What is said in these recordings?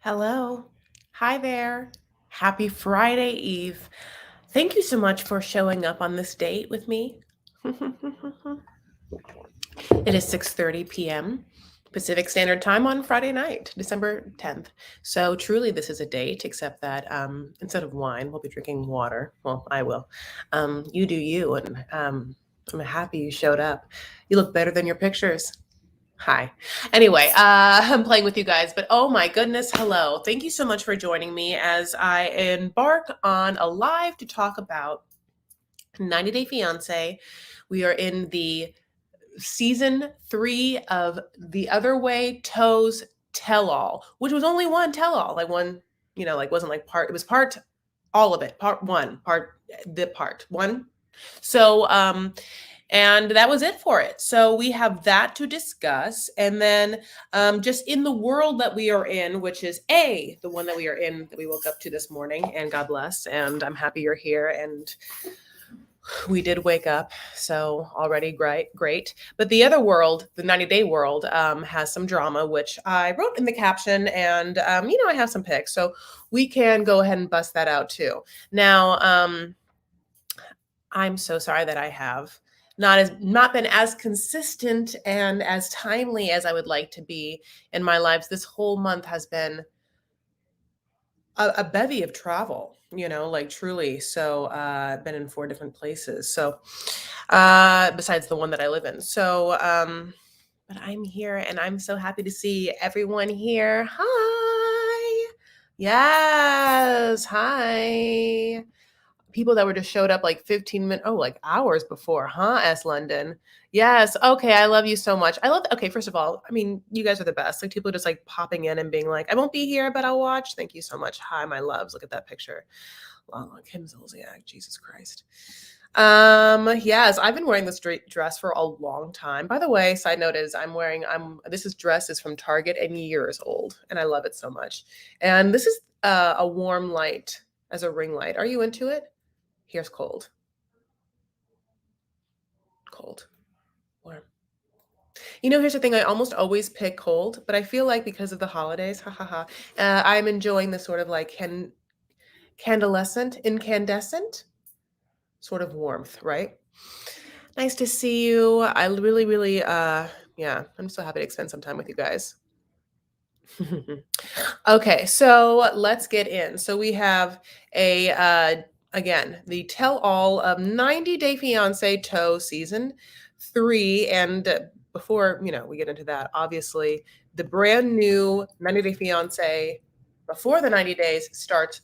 Hello. Hi there. Happy Friday Eve. Thank you so much for showing up on this date with me. It is 6:30 p.m. Pacific Standard Time on Friday night, December 10th. So truly this is a date, except that instead of wine, we'll be drinking water. Well, I will. You do you, and I'm happy you showed up. You look better than your pictures. Hi. Anyway, I'm playing with you guys, but oh my goodness, hello. Thank you so much for joining me as I embark on a live to talk about 90 Day Fiancé. We are in the season 3 of The Other Way Toes Tell All, which was only one tell all, like one, like wasn't like part, it was part, all of it, part one, part one. So, and that was it for it. So we have that to discuss. And then just in the world that we are in, which is the one that we are in, that we woke up to this morning, and God bless. And I'm happy you're here. And we did wake up. So already great. But the other world, the 90-day world, has some drama, which I wrote in the caption. And, I have some pics. So we can go ahead and bust that out too. Now, I'm so sorry that I have not been as consistent and as timely as I would like to be in my lives. This whole month has been a bevy of travel, like truly. So I've been in 4 different places. So besides the one that I live in. So but I'm here and I'm so happy to see everyone here. Hi. Yes. Hi. People that were just showed up like 15 minutes, like hours before, huh? S London. Yes. Okay. I love you so much. Okay. First of all, I mean, you guys are the best. Like people just like popping in and being like, I won't be here, but I'll watch. Thank you so much. Hi, my loves. Look at that picture. Wow, Kim Zolciak. Jesus Christ. Yes, I've been wearing this dress for a long time. By the way, side note is this dress is from Target and years old, and I love it so much. And this is a warm light as a ring light. Are you into it? Here's cold. Cold. Warm. Here's the thing. I almost always pick cold, but I feel like because of the holidays, I'm enjoying this sort of like incandescent sort of warmth, right? Nice to see you. I really, really, yeah, I'm so happy to spend some time with you guys. Okay, so let's get in. So we have again, the tell all of 90 Day Fiancé Toe season 3. And before, we get into that, obviously, the brand new 90 Day Fiancé before the 90 days starts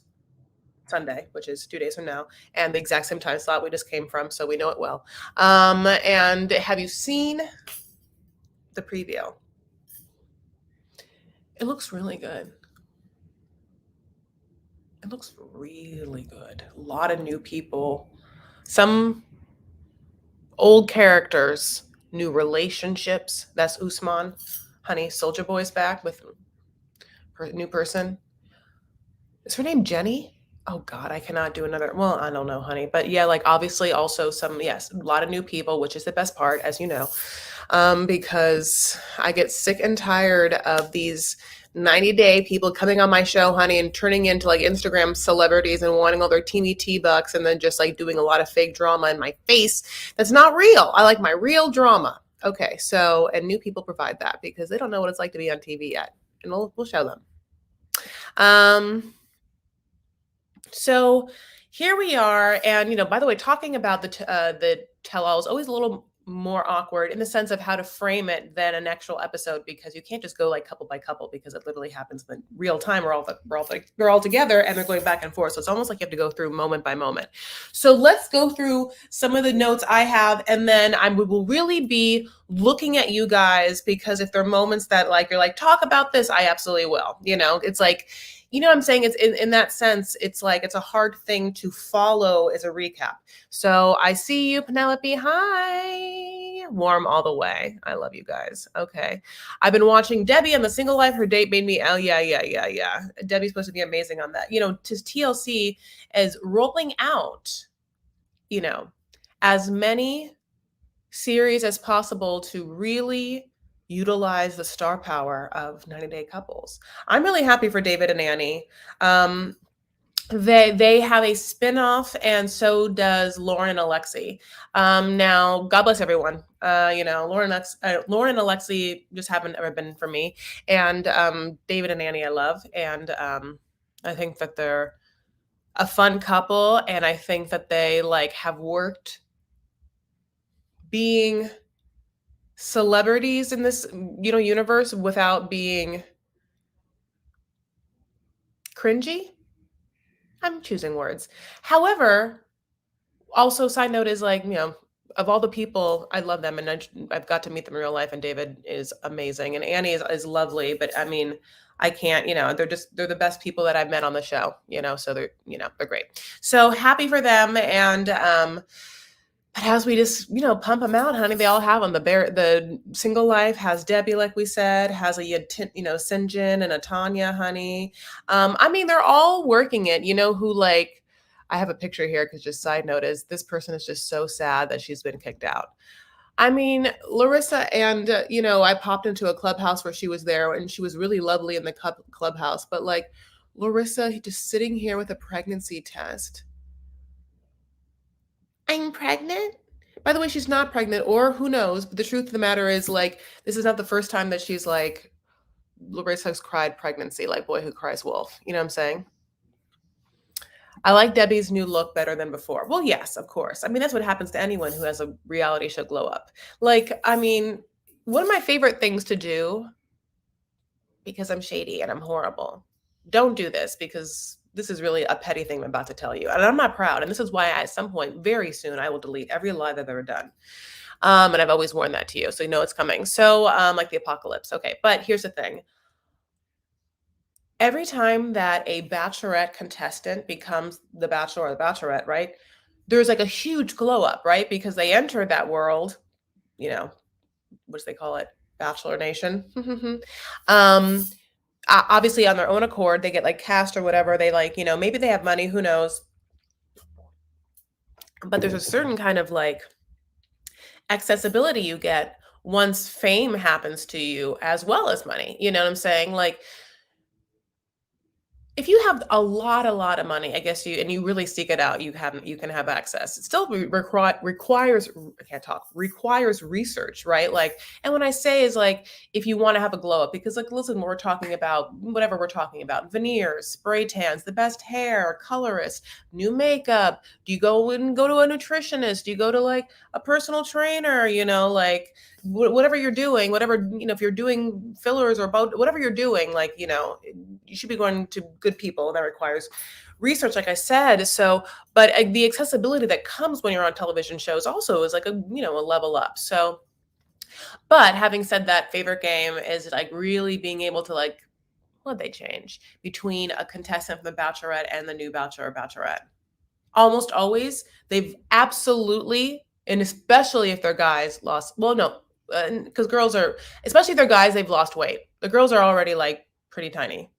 Sunday, which is 2 days from now, and the exact same time slot we just came from, so we know it well. And have you seen the preview? It looks really good. It looks really good. A lot of new people, some old characters, new relationships. That's Usman. Honey, Soldier Boy's back with a new person. Is her name Jenny? Oh God, I cannot do another. Well, I don't know, honey, but yeah, like obviously also yes, a lot of new people, which is the best part, as you know, because I get sick and tired of these 90-day people coming on my show, honey, and turning into like Instagram celebrities and wanting all their teeny T-bucks and then just like doing a lot of fake drama in my face. That's not real. I like my real drama. Okay, so, and new people provide that because they don't know what it's like to be on TV yet, and we'll show them. So here we are, and by the way, talking about the tell-all is always a little more awkward in the sense of how to frame it than an actual episode, because you can't just go like couple by couple, because it literally happens in real time. They're all together and they're going back and forth, so it's almost like you have to go through moment by moment. So let's go through some of the notes I have, and then we will really be looking at you guys, because if there are moments that like you're like, talk about this, I absolutely will. It's like, what I'm saying? It's in that sense, it's like it's a hard thing to follow as a recap. So I see you, Penelope. Hi. Warm all the way. I love you guys. Okay. I've been watching Debbie on The Single Life. Her date made me, oh, yeah. Debbie's supposed to be amazing on that. To TLC is rolling out, as many series as possible to really utilize the star power of 90 Day Couples. I'm really happy for David and Annie. Um, they have a spinoff, and so does Lauren and Alexi. Now, God bless everyone. Lauren and Alexi just haven't ever been for me, and David and Annie I love, and I think that they're a fun couple, and I think that they like have worked being celebrities in this universe without being cringy. I'm choosing words. However, also side note is like, of all the people, I love them, and I've got to meet them in real life, and David is amazing, and Annie is lovely, but I mean, I can't, they're the best people that I've met on the show, so they're great. So happy for them, and but as we just, pump them out, honey, they all have them. The single life has Debbie, like we said, has a, Sinjin and a Tanya, honey. I mean, they're all working it, who like, I have a picture here because just side note is this person is just so sad that she's been kicked out. I mean, Larissa and, I popped into a clubhouse where she was there and she was really lovely in the clubhouse, but like Larissa just sitting here with a pregnancy test. I'm pregnant. By the way, she's not pregnant, or who knows, but the truth of the matter is like, this is not the first time that she's like, Larissa's cried pregnancy, like boy who cries wolf. You know what I'm saying? I like Debbie's new look better than before. Well, yes, of course. I mean, that's what happens to anyone who has a reality show glow up. Like, I mean, one of my favorite things to do, because I'm shady and I'm horrible, don't do this because this is really a petty thing I'm about to tell you. And I'm not proud. And this is why at some point, very soon, I will delete every lie that I've ever done. And I've always warned that to you. So you know it's coming. So like the apocalypse. Okay. But here's the thing. Every time that a bachelorette contestant becomes the bachelor or the bachelorette, right? There's like a huge glow up, right? Because they enter that world, what do they call it? Bachelor Nation. Obviously on their own accord, they get like cast or whatever. They like, maybe they have money, who knows? But there's a certain kind of like accessibility you get once fame happens to you as well as money. You know what I'm saying? Like, if you have a lot of money, I guess you really seek it out, you can have access. It still requires, I can't talk, requires research, right? Like, and when I say is like, if you want to have a glow up, because like, listen, we're talking about whatever we're talking about, veneers, spray tans, the best hair, colorist, new makeup. Do you go to a nutritionist? Do you go to like a personal trainer? Like whatever you're doing, if you're doing fillers or whatever you're doing, like, you should be going to good people. That requires research, like I said. So, but the accessibility that comes when you're on television shows also is like a level up. So, but having said that, favorite game is like really being able to like, what they change between a contestant from the Bachelorette and the new Bachelor or Bachelorette. Almost always, they've absolutely, and especially if they're guys, lost. Well, no, because girls are, especially if they're guys, they've lost weight. The girls are already like pretty tiny.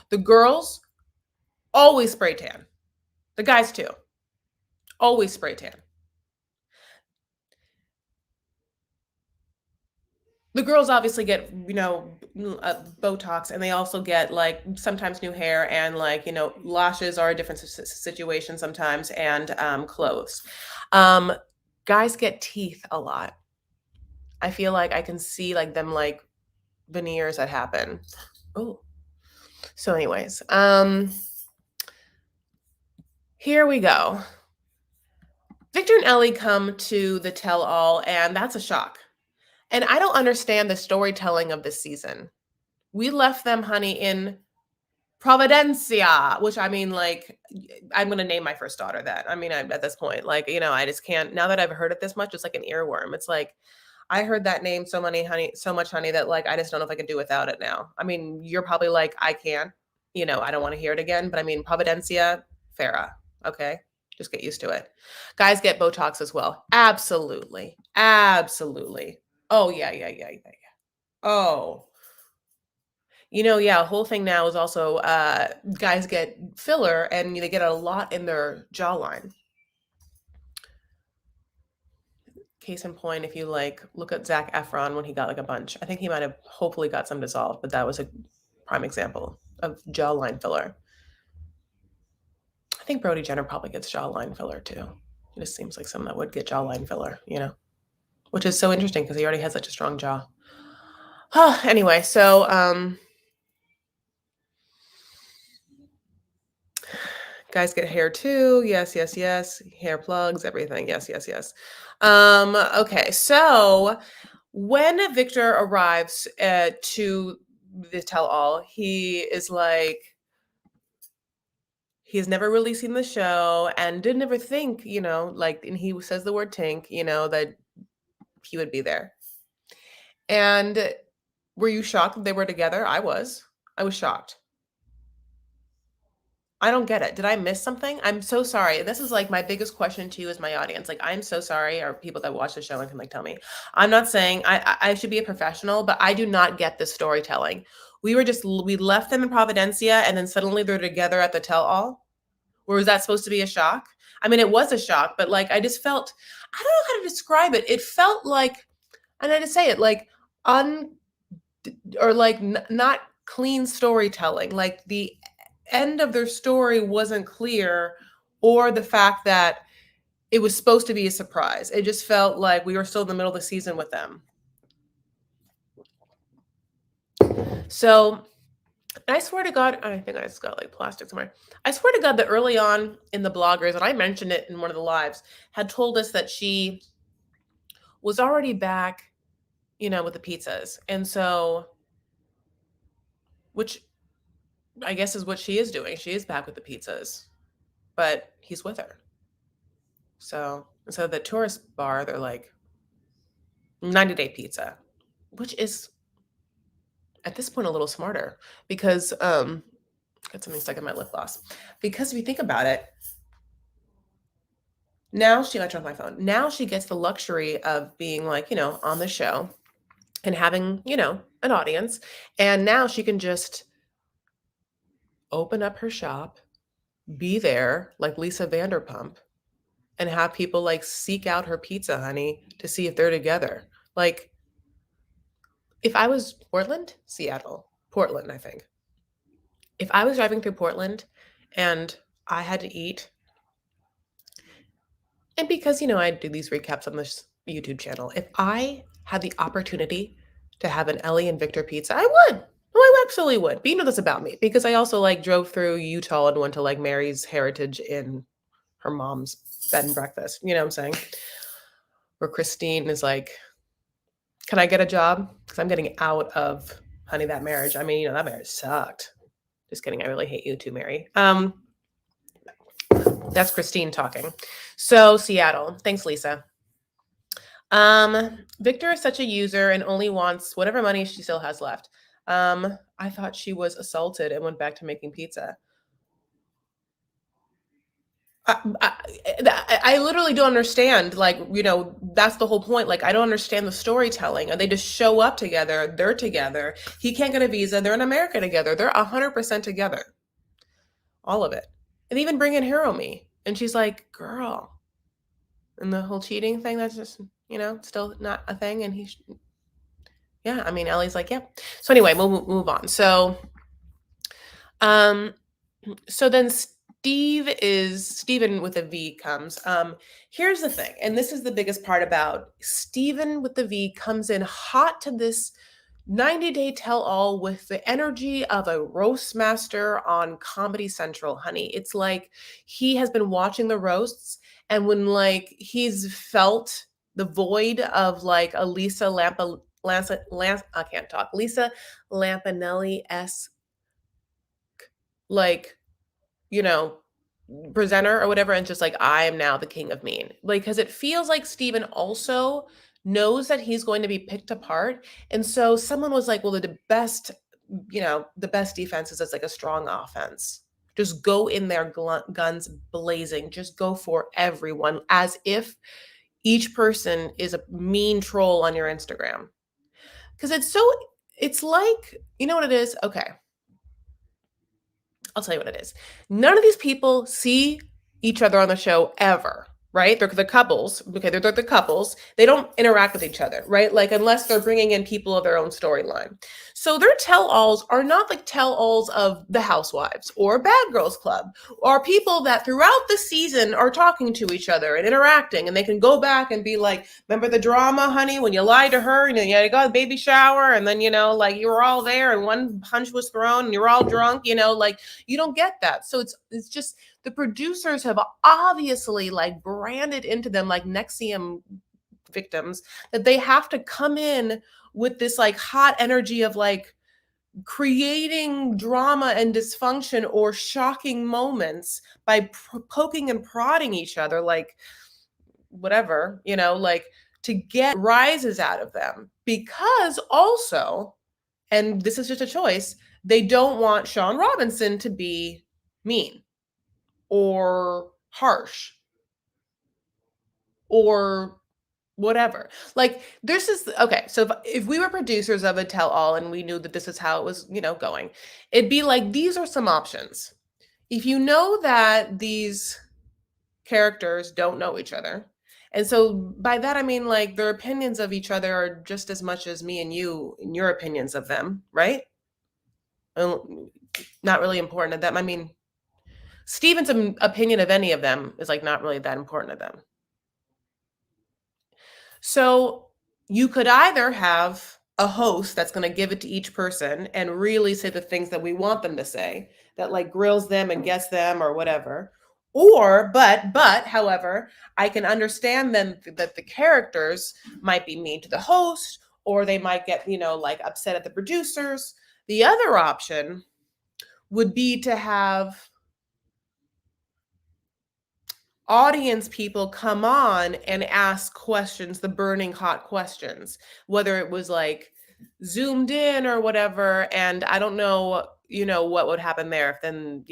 The girls always spray tan. The guys too. Always spray tan. The girls obviously get, Botox, and they also get like sometimes new hair, and like, lashes are a different situation sometimes, and clothes. Guys get teeth a lot. I feel like I can see like them like veneers that happen. Oh, so anyways, here we go. Victor and Ellie come to the tell-all, and that's a shock. And I don't understand the storytelling of this season. We left them, honey, in Providencia, which I mean, like, I'm going to name my first daughter that. I mean, at this point, like, I just can't, now that I've heard it this much, it's like an earworm. It's like, I heard that name so much, honey, that like, I just don't know if I can do without it now. I mean, you're probably like, I can't, I don't want to hear it again, but I mean, Providencia, Farah. Okay. Just get used to it. Guys get Botox as well. Absolutely. Absolutely. Oh, yeah. Oh, yeah, whole thing now is also guys get filler, and they get a lot in their jawline. case in point, if you like look at Zac Efron when he got like a bunch, I think he might have hopefully got some dissolved, but that was a prime example of jawline filler. I think Brody Jenner probably gets jawline filler too. It just seems like someone that would get jawline filler, which is so interesting because he already has such a strong jaw. Anyway, so guys get hair too. Yes, yes, yes. Hair plugs, everything. Yes, yes, yes. Okay, so when Victor arrives to the tell-all, he is like, he has never really seen the show and didn't ever think, like, and he says the word Tink, that he would be there. And were you shocked that they were together? I was. I was shocked. I don't get it. Did I miss something? I'm so sorry. This is like my biggest question to you as my audience. Like, I'm so sorry, or people that watch the show and can like tell me. I'm not saying I should be a professional, but I do not get this storytelling. We left them in Providencia and then suddenly they're together at the tell-all. Or was that supposed to be a shock? I mean, it was a shock, but like I just felt, I don't know how to describe it. It felt like, and I just say it like not clean storytelling. Like the end of their story wasn't clear, or the fact that it was supposed to be a surprise. It just felt like we were still in the middle of the season with them. So I swear to God, I think I just got like plastic somewhere. I swear to God that early on in the bloggers, and I mentioned it in one of the lives, had told us that she was already back, with the pizzas. And so, which I guess is what she is doing. She is back with the pizzas, but he's with her. So the tourist bar, they're like 90-day pizza, which is at this point a little smarter because got something stuck in my lip gloss. Because if you think about it, now I turned my phone. Now she gets the luxury of being like, on the show and having, an audience. And now she can just open up her shop, be there like Lisa Vanderpump, and have people like seek out her pizza, honey, to see if they're together. Like, if I was Portland, I think. If I was driving through Portland and I had to eat, and because, I do these recaps on this YouTube channel, if I had the opportunity to have an Ellie and Victor pizza, I would. Oh, I absolutely would. But you know this about me because I also like drove through Utah and went to like Mary's Heritage in her mom's bed and breakfast. You know what I'm saying? Where Christine is like, can I get a job? Because I'm getting out of Honey That Marriage. I mean, that marriage sucked. Just kidding. I really hate you too, Mary. That's Christine talking. So Seattle. Thanks, Lisa. Victor is such a user and only wants whatever money she still has left. I thought she was assaulted and went back to making pizza. I literally don't understand. Like, that's the whole point. Like, I don't understand the storytelling. And they just show up together. They're together. He can't get a visa. They're in America together. They're 100% together. All of it. And even bring in Hiromi. And she's like, girl. And the whole cheating thing, that's just, still not a thing. And yeah, I mean, Ellie's like, yeah. So anyway, we'll move on. So then Steven with a V comes. Here's the thing, and this is the biggest part about Steven with the V comes in hot to this 90-day tell-all with the energy of a roast master on Comedy Central, honey. It's like he has been watching the roasts, and when like he's felt the void of like a Lisa Lampanelli-esque, like, presenter or whatever, and just like, I am now the king of mean. Like, because it feels like Steven also knows that he's going to be picked apart. And so someone was like, well, the best defense is it's like a strong offense. Just go in there, guns blazing. Just go for everyone, as if each person is a mean troll on your Instagram. Because it's like, you know what it is? Okay. I'll tell you what it is. None of these people see each other on the show ever. right? They're the couples. Okay, they're the couples. They don't interact with each other, right? Like unless they're bringing in people of their own storyline. So their tell-alls are not like tell-alls of the Housewives or Bad Girls Club or people that throughout the season are talking to each other and interacting, and they can go back and be like, "Remember the drama, honey, when you lied to her? You got a baby shower, and then like you were all there, and one punch was thrown, and you were all drunk. Like you don't get that. So it's just the producers have obviously like branded into them like Nexium victims that they have to come in with this like hot energy of like creating drama and dysfunction or shocking moments by poking and prodding each other like whatever, like to get rises out of them because also, and this is just a choice, they don't want Sean Robinson to be mean or harsh or whatever. Like this is okay. So if we were producers of a tell all and we knew that this is how it was, going, it'd be like these are some options. If you know that these characters don't know each other, and so by that I mean like their opinions of each other are just as much as me and you and your opinions of them, right? Not really important to them. I mean, Steven's opinion of any of them is like not really that important to them. So you could either have a host that's going to give it to each person and really say the things that we want them to say, that like grills them and gets them or whatever. Or, but, however, I can understand them that the characters might be mean to the host or they might get, like upset at the producers. The other option would be to have audience people come on and ask questions, the burning hot questions, whether it was like zoomed in or whatever. And I don't know, what would happen there if then,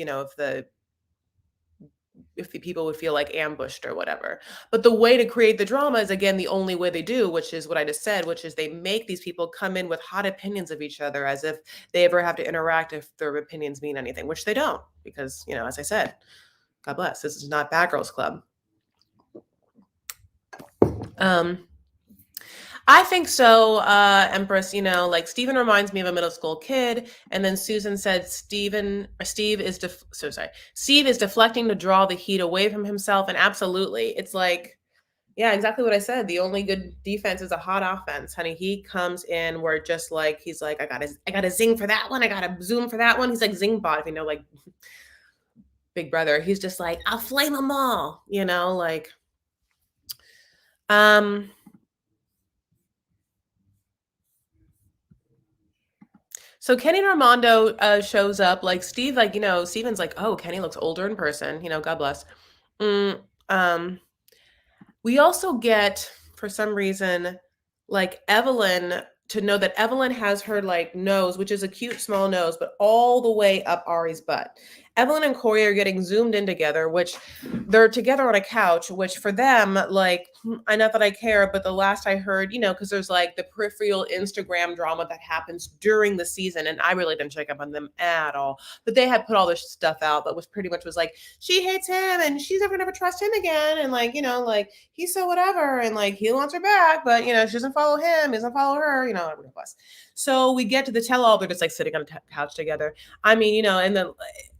if the people would feel like ambushed or whatever. But the way to create the drama is again the only way they do, which is what I just said, which is they make these people come in with hot opinions of each other as if they ever have to interact if their opinions mean anything, which they don't, because, as I said, God bless, this is not Bad Girls Club. Um, I think so, Empress. Like Steven reminds me of a middle school kid, and then Susan said Steve is deflecting to draw the heat away from himself, and absolutely, it's like, yeah, exactly what I said. The only good defense is a hot offense, honey. He comes in where just like he's like, I gotta zing for that one, I gotta zoom for that one. He's like zing bot, if you know, like Big Brother. He's just like, I'll flame them all, like, So Kenny and Armando shows up. Like Steve, like Steven's like, oh, Kenny looks older in person. God bless. Mm, um, we also get for some reason like Evelyn to know that Evelyn has her like nose, which is a cute small nose, but all the way up Ari's butt. Evelyn and Corey are getting zoomed in together, which they're together on a couch, which for them, like, I not that I care, but the last I heard, because there's like the peripheral Instagram drama that happens during the season, and I really didn't check up on them at all. But they had put all this stuff out that was pretty much was like, she hates him and she's never gonna trust him again, and like, like he's so whatever, and like he wants her back, but she doesn't follow him, he doesn't follow her, everything plus. So we get to the tell all, they're just like sitting on a couch together. I mean, and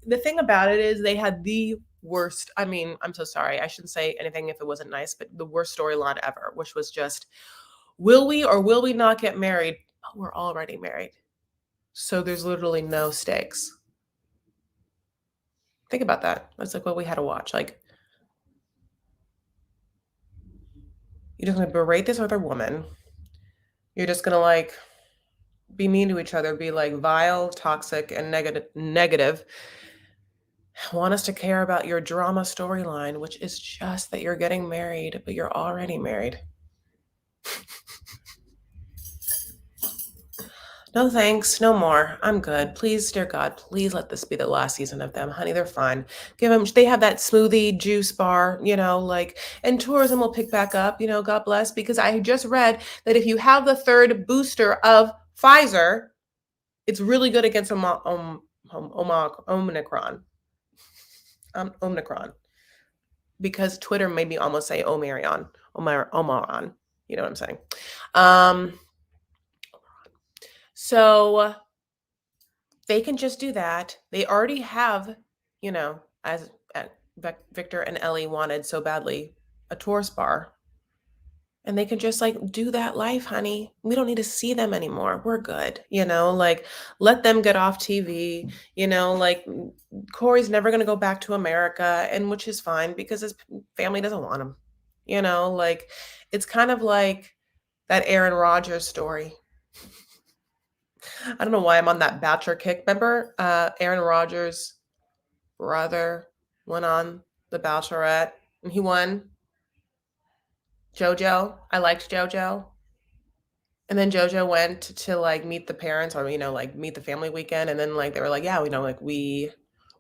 the thing about it is they had the worst, I mean, I'm so sorry, I shouldn't say anything if it wasn't nice, but the worst storyline ever, which was just, will we or will we not get married? Oh, we're already married. So there's literally no stakes. Think about that. That's like what we had to watch. Like, you're just gonna berate this other woman. You're just gonna like be mean to each other, be like vile, toxic, and negative. Want us to care about your drama storyline, which is just that you're getting married, but you're already married. No thanks, no more. I'm good. Please, dear God, please let this be the last season of them, honey. They're fine. Give them. They have that smoothie juice bar, like, and tourism will pick back up. God bless. Because I just read that if you have the third booster of Pfizer, it's really good against Omicron. Omicron. because Twitter made me almost say Omaron. You know what I'm saying? Um, so they can just do that. They already have, as Victor and Ellie wanted so badly, a tourist bar. And they can just like do that life, honey. We don't need to see them anymore. We're good. Like let them get off TV. Like Corey's never going to go back to America, and which is fine because his family doesn't want him. Like it's kind of like that Aaron Rodgers story. I don't know why I'm on that Bachelor kick. Remember, Aaron Rodgers' brother went on The Bachelorette and he won. JoJo. I liked JoJo. And then JoJo went to like meet the parents or, like meet the family weekend. And then like they were like, yeah, like we're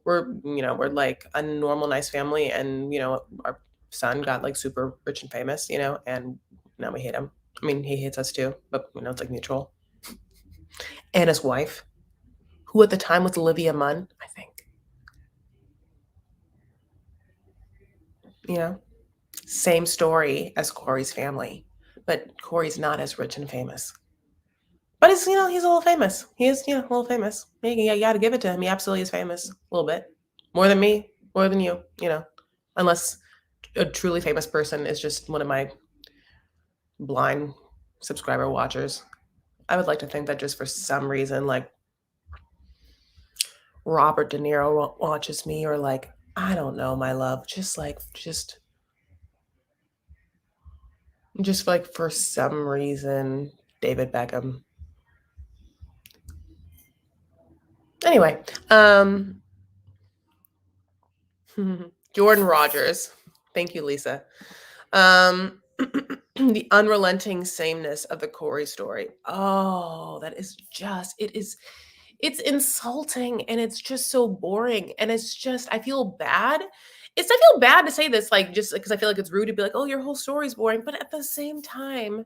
like a normal, nice family. And, our son got like super rich and famous, and now we hate him. I mean, he hates us too, but it's like mutual. And his wife, who at the time was Olivia Munn, I think. Same story as Corey's family, but Corey's not as rich and famous. But he's a little famous. He is, a little famous. You got to give it to him. He absolutely is famous. A little bit. More than me, more than you, unless a truly famous person is just one of my blind subscriber watchers. I would like to think that just for some reason, like Robert De Niro watches me, or like, I don't know, my love, just like for some reason, David Beckham. Anyway, Jordan Rogers. Thank you, Lisa. The unrelenting sameness of the Corey story. Oh, that is just, it's insulting and it's just so boring. And it's just, I feel bad. I feel bad to say this, like, just because I feel like it's rude to be like, oh, your whole story's boring. But at the same time,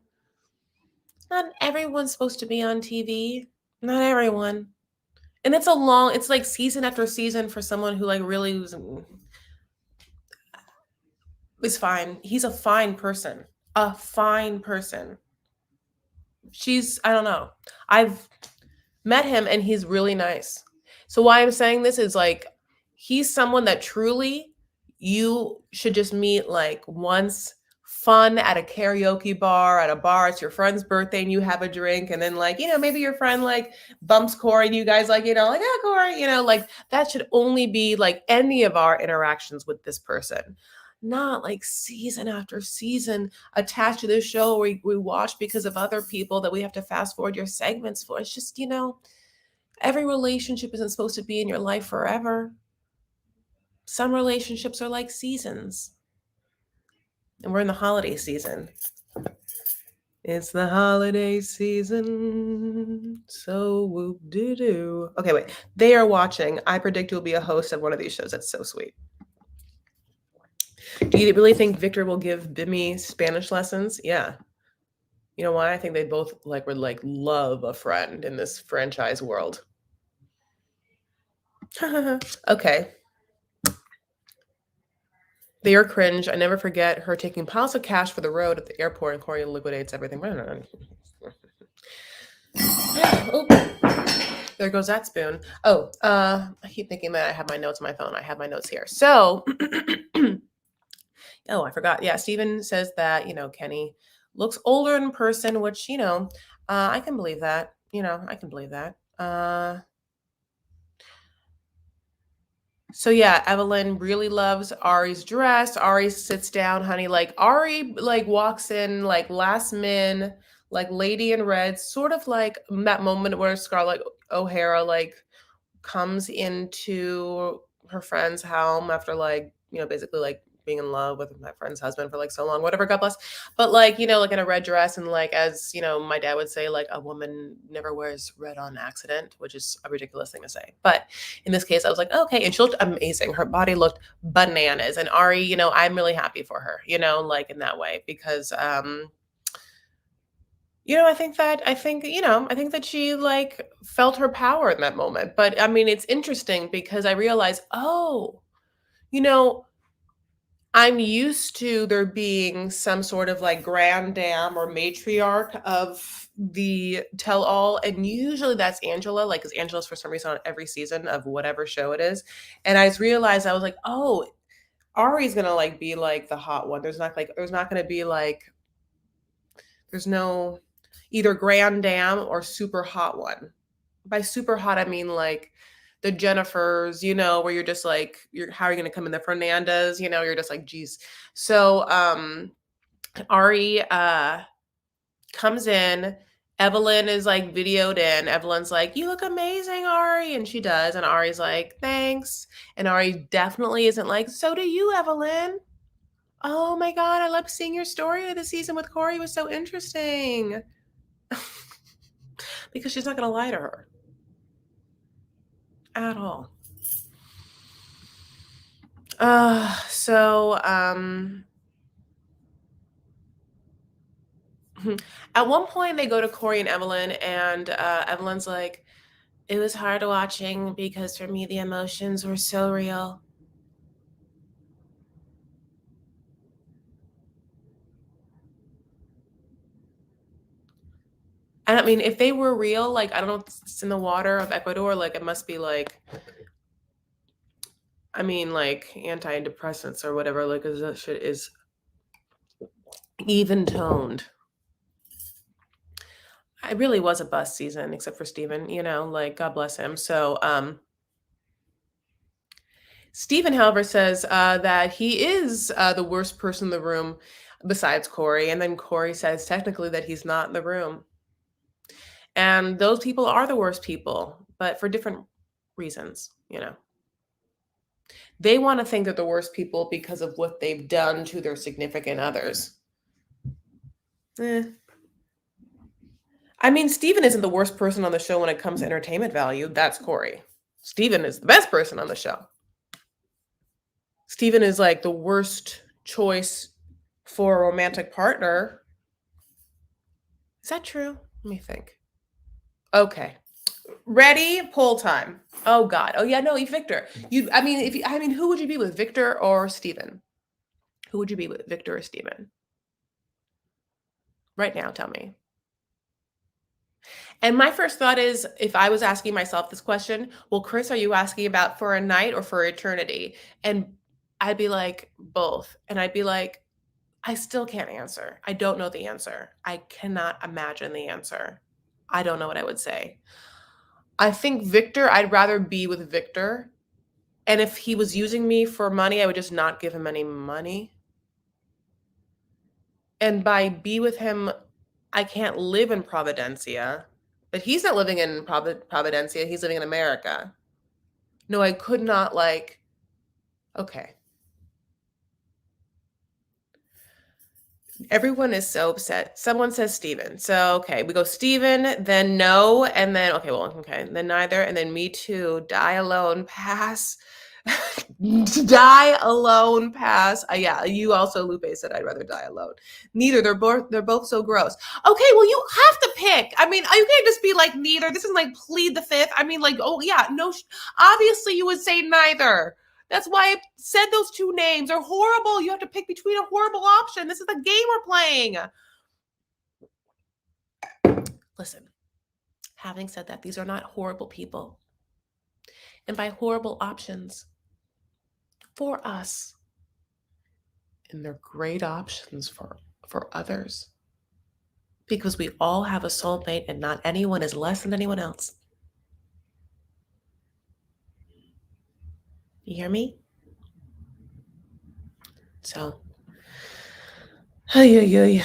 not everyone's supposed to be on TV. Not everyone. And it's like season after season for someone who like really is fine. He's a fine person. A fine person. I don't know. I've met him and he's really nice. So why I'm saying this is like, he's someone that truly you should just meet like once, fun at a karaoke bar, at a bar. It's your friend's birthday and you have a drink. And then like, maybe your friend like bumps Corey and you guys like, like, yeah, Corey, like that should only be like any of our interactions with this person. Not like season after season attached to this show we watch because of other people that we have to fast forward your segments for. It's just, every relationship isn't supposed to be in your life forever. Some relationships are like seasons. And we're in the holiday season. It's the holiday season. So whoop-de-doo. Okay, wait. They are watching. I predict you'll be a host of one of these shows. That's so sweet. Do you really think Victor will give Bimmy Spanish lessons? Yeah. You know why? I think they both would love a friend in this franchise world. Okay. They are cringe. I never forget her taking piles of cash for the road at the airport and Corey liquidates everything. Oh, there goes that spoon. Oh, I keep thinking that I have my notes on my phone. I have my notes here. So, oh, I forgot. Yeah, Steven says that, Kenny looks older in person, which, I can believe that. I can believe that. So yeah, Evelyn really loves Ari's dress. Ari sits down, honey. Like Ari walks in like last min, like lady in red, sort of like that moment where Scarlett O'Hara comes into her friend's home after basically being in love with my friend's husband for so long, whatever, God bless. But in a red dress and as my dad would say, a woman never wears red on accident, which is a ridiculous thing to say. But in this case, I was like, okay. And she looked amazing. Her body looked bananas. And Ari, I'm really happy for her, in that way, because, I think that she felt her power in that moment. But I mean, it's interesting because I realized, I'm used to there being some sort of like grand dam or matriarch of the tell all. And usually that's Angela, like, because Angela's for some reason on every season of whatever show it is. And I realized I was like, oh, Ari's gonna like be like the hot one. There's not gonna be like, there's no either grand dam or super hot one. By super hot, I mean like the Jennifers, where you're just like, how are you gonna come in? The Fernandas, you're just like, geez. So Ari comes in. Evelyn is like videoed in. Evelyn's like, you look amazing, Ari. And she does. And Ari's like, thanks. And Ari definitely isn't like, so do you, Evelyn. Oh my God, I love seeing your story of the season with Corey. It was so interesting. Because she's not going to lie to her at all. At one point they go to Corey and Evelyn, and Evelyn's like, it was hard watching because for me the emotions were so real. And I mean, if they were real, like, I don't know if it's in the water of Ecuador, like, it must be like, I mean, like, antidepressants or whatever, like, 'cause that shit is even toned. It really was a bust season, except for Steven, like, God bless him. So, Steven, however, says that he is the worst person in the room besides Corey. And then Corey says technically that he's not in the room. And those people are the worst people, but for different reasons, They want to think they're the worst people because of what they've done to their significant others. I mean, Steven isn't the worst person on the show when it comes to entertainment value. That's Corey. Steven is the best person on the show. Steven is like the worst choice for a romantic partner. Is that true? Let me think. Okay. Ready? Poll time. Oh God. Oh yeah, no, Victor. Who would you be with, Victor or Steven? Who would you be with, Victor or Steven? Right now, tell me. And my first thought is, if I was asking myself this question, well, Chris, are you asking about for a night or for eternity? And I'd be like, both. And I'd be like, I still can't answer. I don't know the answer. I cannot imagine the answer. I don't know what I would say. I think Victor, I'd rather be with Victor. And if he was using me for money, I would just not give him any money. And by be with him, I can't live in Providencia. But he's not living in Providencia. He's living in America. No, I could not okay. Everyone is so upset. Someone says Steven. So, okay, we go Steven, then no, and then, okay, then neither, and then me too. Die alone, pass. Die alone, pass. Yeah, you also, Lupe, said I'd rather die alone. Neither. They're both so gross. Okay, well, you have to pick. I mean, you can't just be like neither. This isn't like plead the fifth. I mean, like, oh yeah, no. Obviously, you would say neither. That's why I said those two names are horrible. You have to pick between a horrible option. This is the game we're playing. Listen, having said that, these are not horrible people. And by horrible options, for us. And they're great options for others. Because we all have a soulmate and not anyone is less than anyone else. You hear me? So, okay. We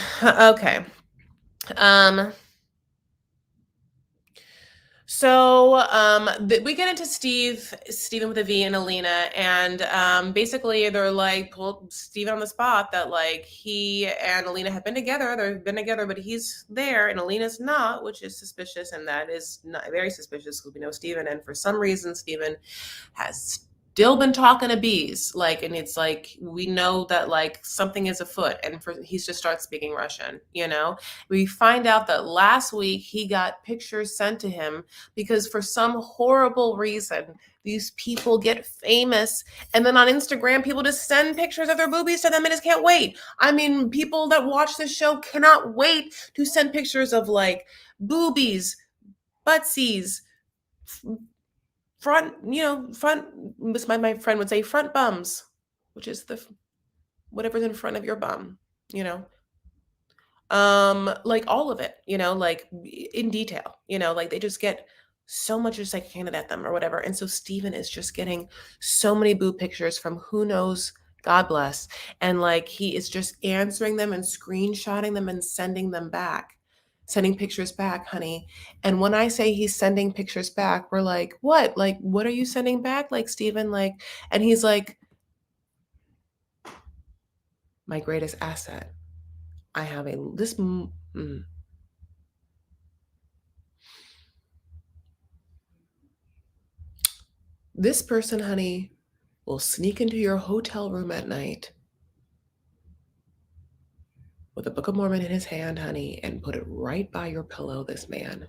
get into Steven with a V and Alina, and basically they're like pulled Steven on the spot that like he and Alina have been together. They've been together, but he's there and Alina's not, which is suspicious, and that is not very suspicious because we know Steven, and for some reason Steven has still been talking to bees, and it's like we know that like something is afoot, and he just starts speaking Russian. We find out that last week he got pictures sent to him because for some horrible reason these people get famous, and then on Instagram, people just send pictures of their boobies to them and just can't wait. I mean, people that watch this show cannot wait to send pictures of like boobies, buttsies, front, front. My friend would say front bums, which is the whatever's in front of your bum, you know. Like all of it, like in detail, like they just get so much just like handed at them or whatever. And so Steven is just getting so many boob pictures from who knows, God bless. And like he is just answering them and screenshotting them and sending them back, sending pictures back, honey. And when I say he's sending pictures back, we're like, what? Like, what are you sending back? Like, Steven, like, and he's like, my greatest asset. I have a this this person, honey, will sneak into your hotel room at night with a Book of Mormon in his hand, honey, and put it right by your pillow. This man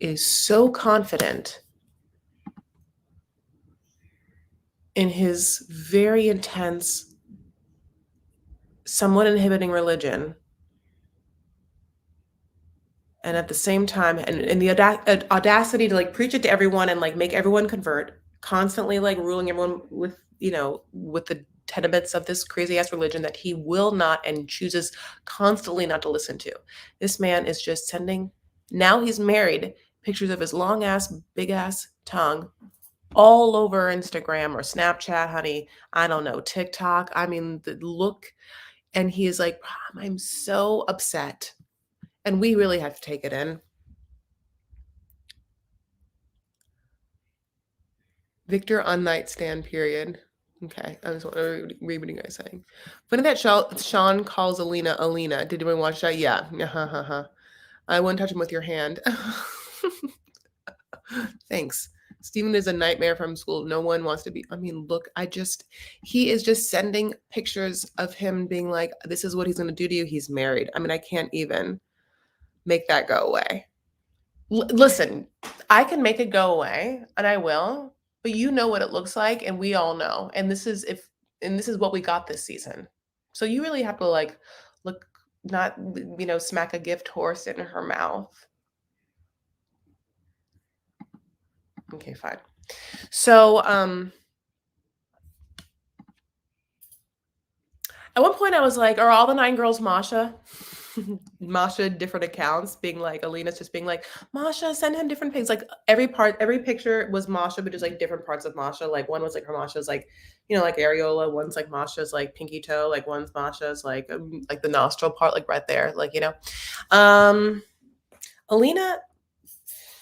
is so confident in his very intense, somewhat inhibiting religion. And at the same time, and the audacity to like preach it to everyone and like make everyone convert, constantly like ruling everyone with, with the tenements of this crazy ass religion that he will not and chooses constantly not to listen to. This man is just sending, now he's married, pictures of his long ass, big ass tongue all over Instagram or Snapchat, honey. I don't know, TikTok. I mean, the look, and he is like, I'm so upset. And we really have to take it in. Victor on nightstand, period. Okay, I just want to read what you guys saying. Funny that Sean calls Alina. Did anyone watch that? Yeah. I wouldn't touch him with your hand. Thanks. Steven is a nightmare from school. No one wants to be. I mean, look, he is just sending pictures of him being like, this is what he's going to do to you. He's married. I mean, I can't even make that go away. Listen, I can make it go away, and I will, but you know what it looks like, and we all know. And this is what we got this season. So you really have to like look, not smack a gift horse in her mouth. Okay, fine. So at one point I was like, are all the 9 girls Masha? Masha, different accounts, being like, Alina's just being like, Masha, send him different things. Like every picture was Masha, but just like different parts of Masha. Like one was like her Masha's like, like areola. One's like Masha's like pinky toe. Like one's Masha's like the nostril part, like right there. Like, Alina.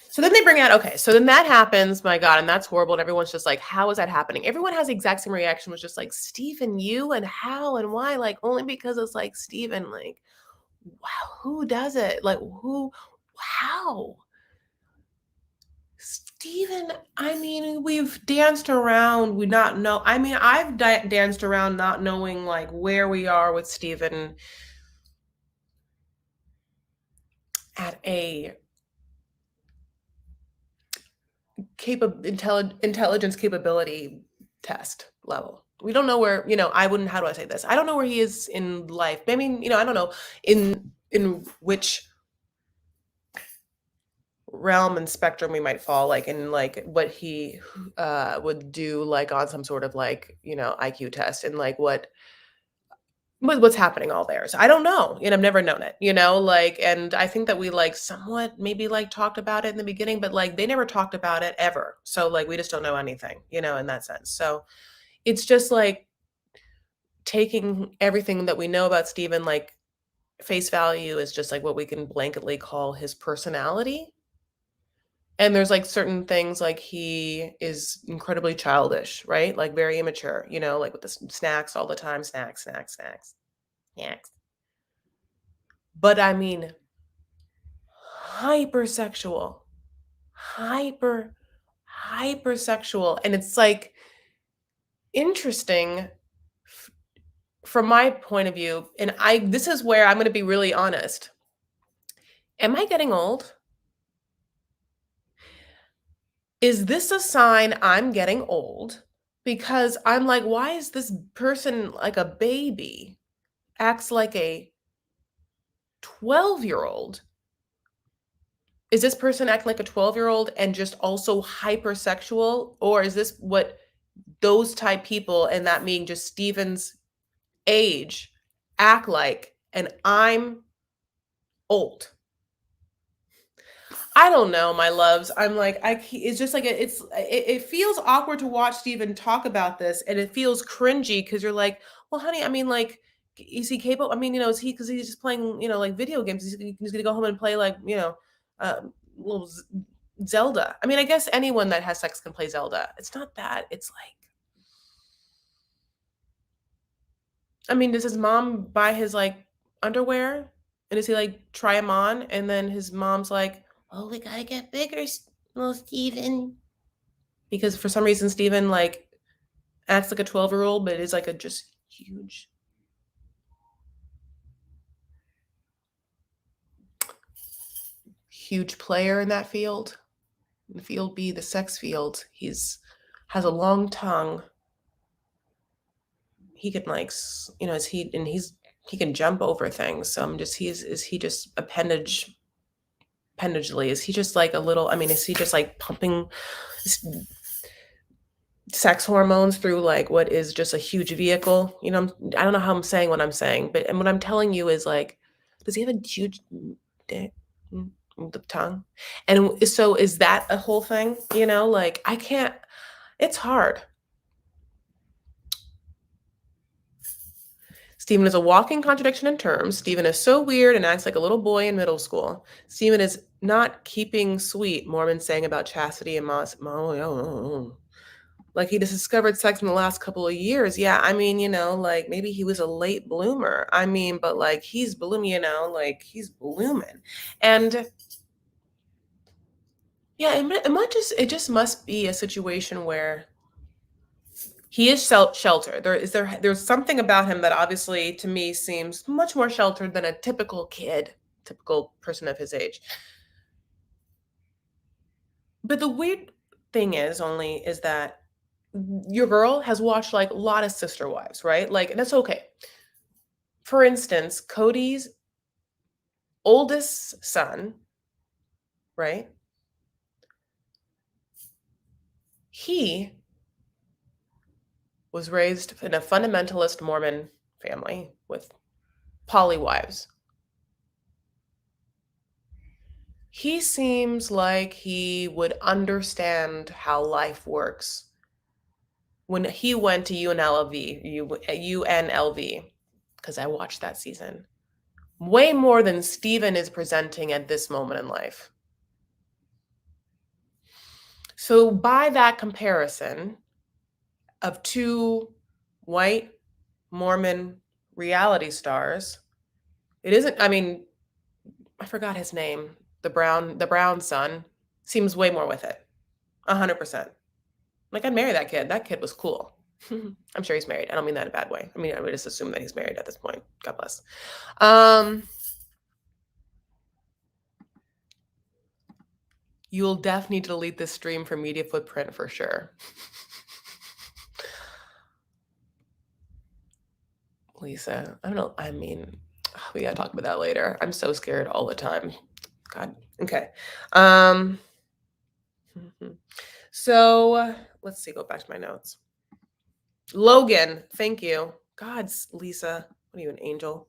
So then they bring out, okay, so then that happens, my God, and that's horrible. And everyone's just like, how is that happening? Everyone has the exact same reaction, was just like, Steven, you and how and why? Like, only because it's like, Steven, like, wow, who does it? Like, how? Steven, I mean, we've danced around, we not know. I mean, I've danced around not knowing like where we are with Steven at a intelligence capability test level. We don't know where, how do I say this? I don't know where he is in life. I mean, I don't know in which realm and spectrum we might fall, like in like what he would do like on some sort of like, IQ test, and like what's happening all there. So I don't know, and I've never known it, like, and I think that we like somewhat maybe like talked about it in the beginning, but like they never talked about it ever. So like we just don't know anything, in that sense. So it's just like taking everything that we know about Steven, like face value, is just like what we can blanketly call his personality. And there's like certain things, like he is incredibly childish, right? Like very immature, like with the snacks all the time, snacks. But I mean, hypersexual, hypersexual. And it's like interesting from my point of view. And this is where I'm going to be really honest. Am I getting old? Is this a sign I'm getting old? Because I'm like, why is this person like a baby? Acts like a 12-year-old. Is this person acting like a 12-year-old and just also hypersexual? Or is this what those type people, and that being just Steven's age, act like, and I'm old? I don't know, my loves. I'm like, it's just like it feels awkward to watch Steven talk about this, and it feels cringy because you're like, well, honey, I mean, like, is he capable? I mean, is he, because he's just playing, like video games? He's gonna go home and play like, little Zelda. I mean, I guess anyone that has sex can play Zelda. It's not that. It's like, I mean, does his mom buy his like underwear? And does he like try them on? And then his mom's like, oh, we gotta get bigger, little Steven. Because for some reason, Steven like acts like a 12-year-old, but is like a just huge player in that field. In field B, the sex field. Has a long tongue. He can like, he can jump over things. So I'm just, is he just appendagely? Is he just like a little, I mean, is he just like pumping sex hormones through like what is just a huge vehicle? I don't know how I'm saying what I'm saying, but and what I'm telling you is like, does he have a huge dick? The tongue? And so is that a whole thing? Like I can't, it's hard. Stephen is a walking contradiction in terms. Stephen is so weird and acts like a little boy in middle school. Stephen is not keeping sweet, Mormon saying about chastity and like he just discovered sex in the last couple of years. Yeah, I mean, like maybe he was a late bloomer. I mean, but like he's blooming, like he's blooming. And yeah, it just must be a situation where he is sheltered. There's something about him that obviously to me seems much more sheltered than a typical kid, typical person of his age. But the weird thing is that your girl has watched like a lot of Sister Wives, right? Like, and that's okay. For instance, Cody's oldest son, right? He was raised in a fundamentalist Mormon family with poly wives. He seems like he would understand how life works when he went to UNLV, because I watched that season, way more than Steven is presenting at this moment in life. So by that comparison of two white Mormon reality stars, it isn't, I mean, I forgot his name. The brown son seems way more with it. 100%. Like I'd marry that kid. That kid was cool. I'm sure he's married. I don't mean that in a bad way. I mean, I would just assume that he's married at this point. God bless. You'll definitely need to delete this stream for media footprint for sure. Lisa, I don't know. I mean, we gotta talk about that later. I'm so scared all the time. God. Okay. So let's see. Go back to my notes. Logan, thank you. God's Lisa. What are you, an angel?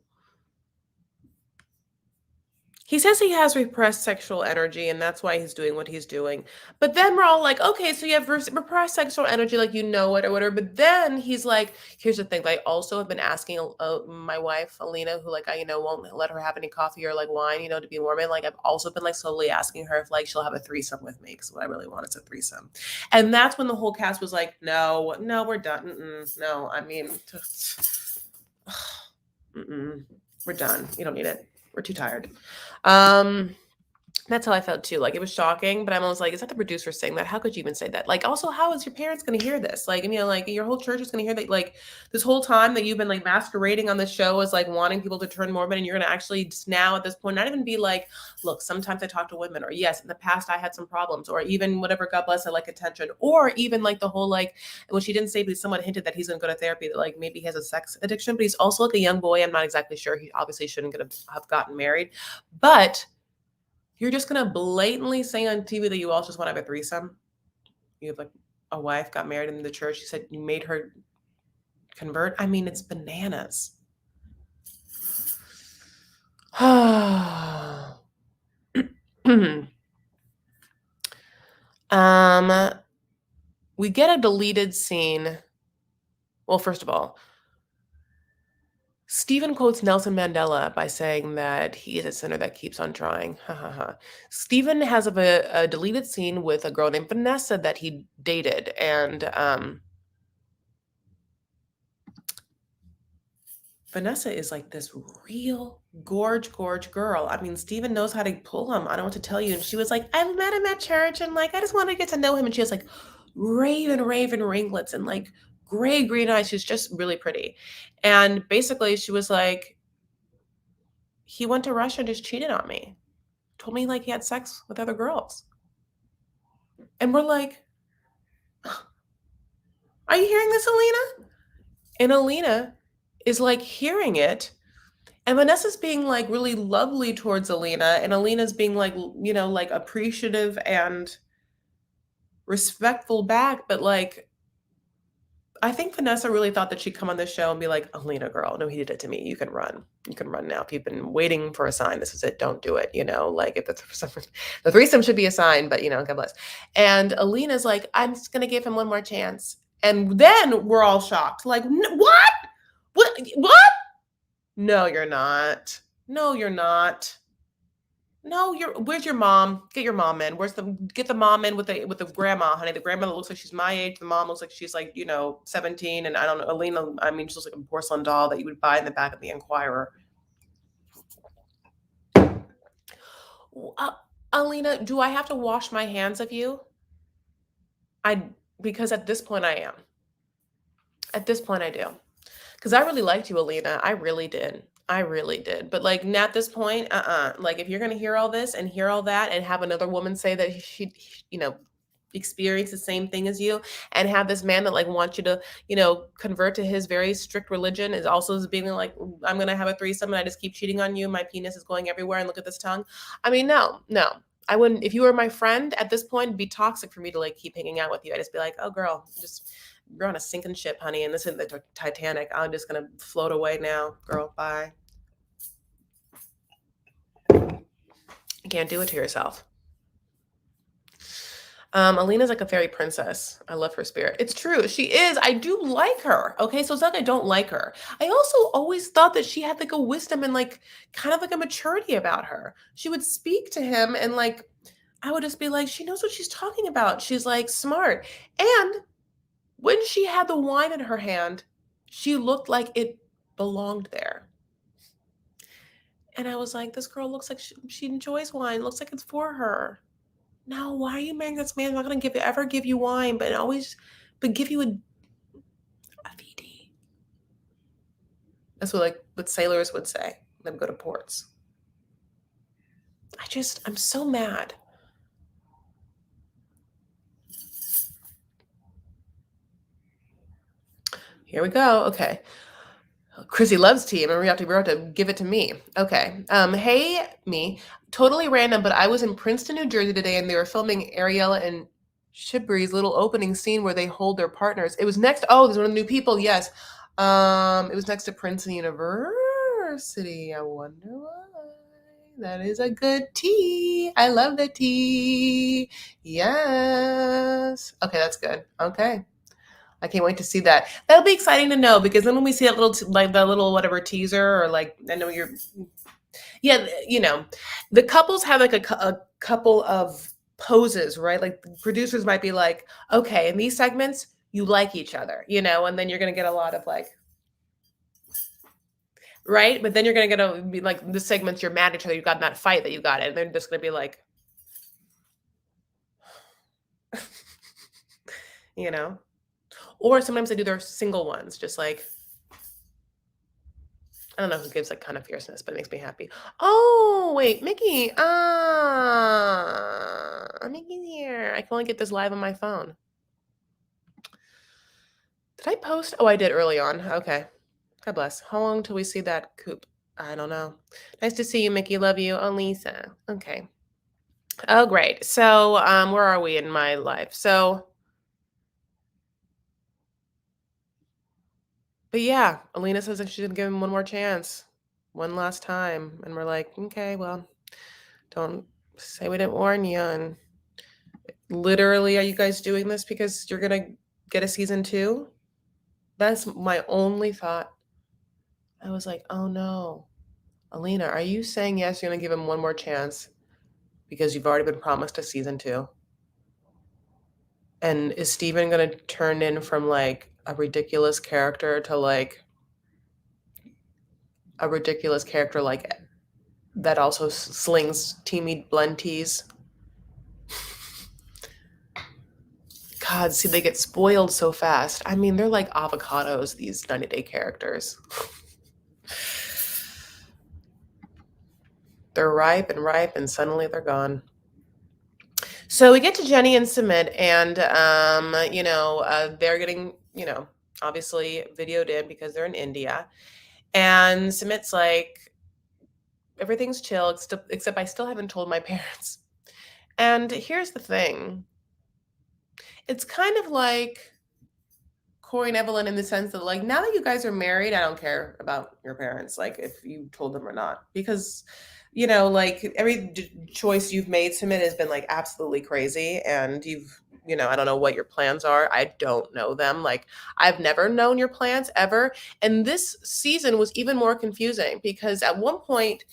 He says he has repressed sexual energy and that's why he's doing what he's doing. But then we're all like, okay, so you have repressed sexual energy, like you know it or whatever. But then he's like, here's the thing. I also have been asking my wife, Alina, who like I won't let her have any coffee or like wine, to be Mormon. Like I've also been like slowly asking her if like she'll have a threesome with me because what I really want is a threesome. And that's when the whole cast was like, no, we're done. No, I mean, we're done. You don't need it. We're too tired. That's how I felt too. Like, it was shocking, but I'm almost like, is that the producer saying that? How could you even say that? Like, also, how is your parents going to hear this? Like, and, like your whole church is going to hear that. Like, this whole time that you've been like masquerading on this show as like wanting people to turn Mormon, and you're going to actually just now at this point not even be like, look, sometimes I talk to women, or yes, in the past I had some problems, or even whatever. God bless, I like attention, or even like the whole like, what she didn't say, but he somewhat hinted that he's going to go to therapy. That like maybe he has a sex addiction, but he's also like a young boy. I'm not exactly sure. He obviously shouldn't have gotten married, but you're just gonna blatantly say on TV that you all just want to have a threesome. You have like a wife, got married in the church. You said you made her convert. I mean, it's bananas. We get a deleted scene. Well, first of all, Stephen quotes Nelson Mandela by saying that he is a sinner that keeps on trying. Ha ha ha. Stephen has a deleted scene with a girl named Vanessa that he dated, and Vanessa is like this real gorge girl. I mean, Steven knows how to pull him. I don't know what to tell you. And she was like, I met him at church and like, I just want to get to know him. And she has like raven ringlets and like gray green eyes. She's just really pretty. And basically she was like, he went to Russia and just cheated on me. Told me like he had sex with other girls. And we're like, are you hearing this, Alina? And Alina is like hearing it. And Vanessa's being like really lovely towards Alina, and Alina's being like, like appreciative and respectful back. But like, I think Vanessa really thought that she'd come on this show and be like, Alina, girl, no, he did it to me. You can run. You can run now. If you've been waiting for a sign, this is it. Don't do it. Like if the threesome should be a sign, but God bless. And Alina's like, I'm just going to give him one more chance. And then we're all shocked. Like, what? What? No, you're not. No, you're not. No, where's your mom? Get your mom in. Get the mom in with the grandma, honey. The grandma looks like she's my age. The mom looks like she's like, 17. And I don't know, Alina, I mean, she looks like a porcelain doll that you would buy in the back of the Enquirer. Alina, do I have to wash my hands of you? Because at this point I am. At this point I do. Because I really liked you, Alina. I really did. But like now at this point, like if you're gonna hear all this and hear all that and have another woman say that she experience the same thing as you, and have this man that like wants you to, convert to his very strict religion, is also being like, I'm gonna have a threesome and I just keep cheating on you. My penis is going everywhere and look at this tongue. I mean, no. I wouldn't. If you were my friend at this point, it'd be toxic for me to like keep hanging out with you. I'd just be like, oh girl, you're on a sinking ship, honey, and this is the Titanic. I'm just gonna float away now, girl. Bye. You can't do it to yourself. Alina's like a fairy princess. I love her spirit. It's true. She is. I do like her. Okay. So it's not that I don't like her. I also always thought that she had like a wisdom and like kind of like a maturity about her. She would speak to him and like, I would just be like, she knows what she's talking about. She's like smart. And when she had the wine in her hand, she looked like it belonged there. And I was like, this girl looks like she enjoys wine. Looks like it's for her. No, why are you marrying this man? I'm not going to ever give you wine, but give you a VD. That's what sailors would say when they go to ports. I'm so mad. Here we go. Okay. Chrissy loves tea, and we have to give it to me. Okay. Hey, me. Totally random, but I was in Princeton, New Jersey today, and they were filming Ariella and Shibri's little opening scene where they hold their partners. It was next. Oh, there's one of the new people. Yes. It was next to Princeton University. I wonder why. That is a good tea. I love the tea. Yes. Okay, that's good. Okay. I can't wait to see that. That'll be exciting to know, because then when we see that little whatever teaser, or like, I know the couples have like a couple of poses, right? Like producers might be like, okay, in these segments, you like each other, and then you're going to get a lot of like, right? But then you're going to get like the segments you're mad at each other. You got in that fight that you got, and they're just going to be like, you know? Or sometimes they do their single ones, just like I don't know who gives like kind of fierceness, but it makes me happy. Oh, wait, Mickey. Mickey's here. I can only get this live on my phone. Did I post? Oh, I did early on. Okay. God bless. How long till we see that coop? I don't know. Nice to see you, Mickey. Love you. Oh, Lisa. Okay. Oh, great. So, where are we in my life? So, but yeah, Alina says that she's gonna give him one more chance, one last time, and we're like, okay, well, don't say we didn't warn you. And literally, are you guys doing this because you're gonna get a season two? That's my only thought. I was like, oh no, Alina, are you saying yes? You're gonna give him one more chance because you've already been promised a season two? And is Steven gonna turn in from like a ridiculous character to like a ridiculous character like that also slings teamy blenties? God, see, they get spoiled so fast. I mean, they're like avocados, these 90-day characters. They're ripe, and suddenly they're gone. So we get to Jenny and Sumit, and they're getting, obviously videoed in because they're in India. And Sumit's like, everything's chill, except I still haven't told my parents. And here's the thing. It's kind of like Corey and Evelyn in the sense that, like, now that you guys are married, I don't care about your parents, like, if you told them or not. Because, like, every choice you've made, Sumit, has been, like, absolutely crazy. And I don't know what your plans are. I don't know them. Like, I've never known your plans ever. And this season was even more confusing because at one point,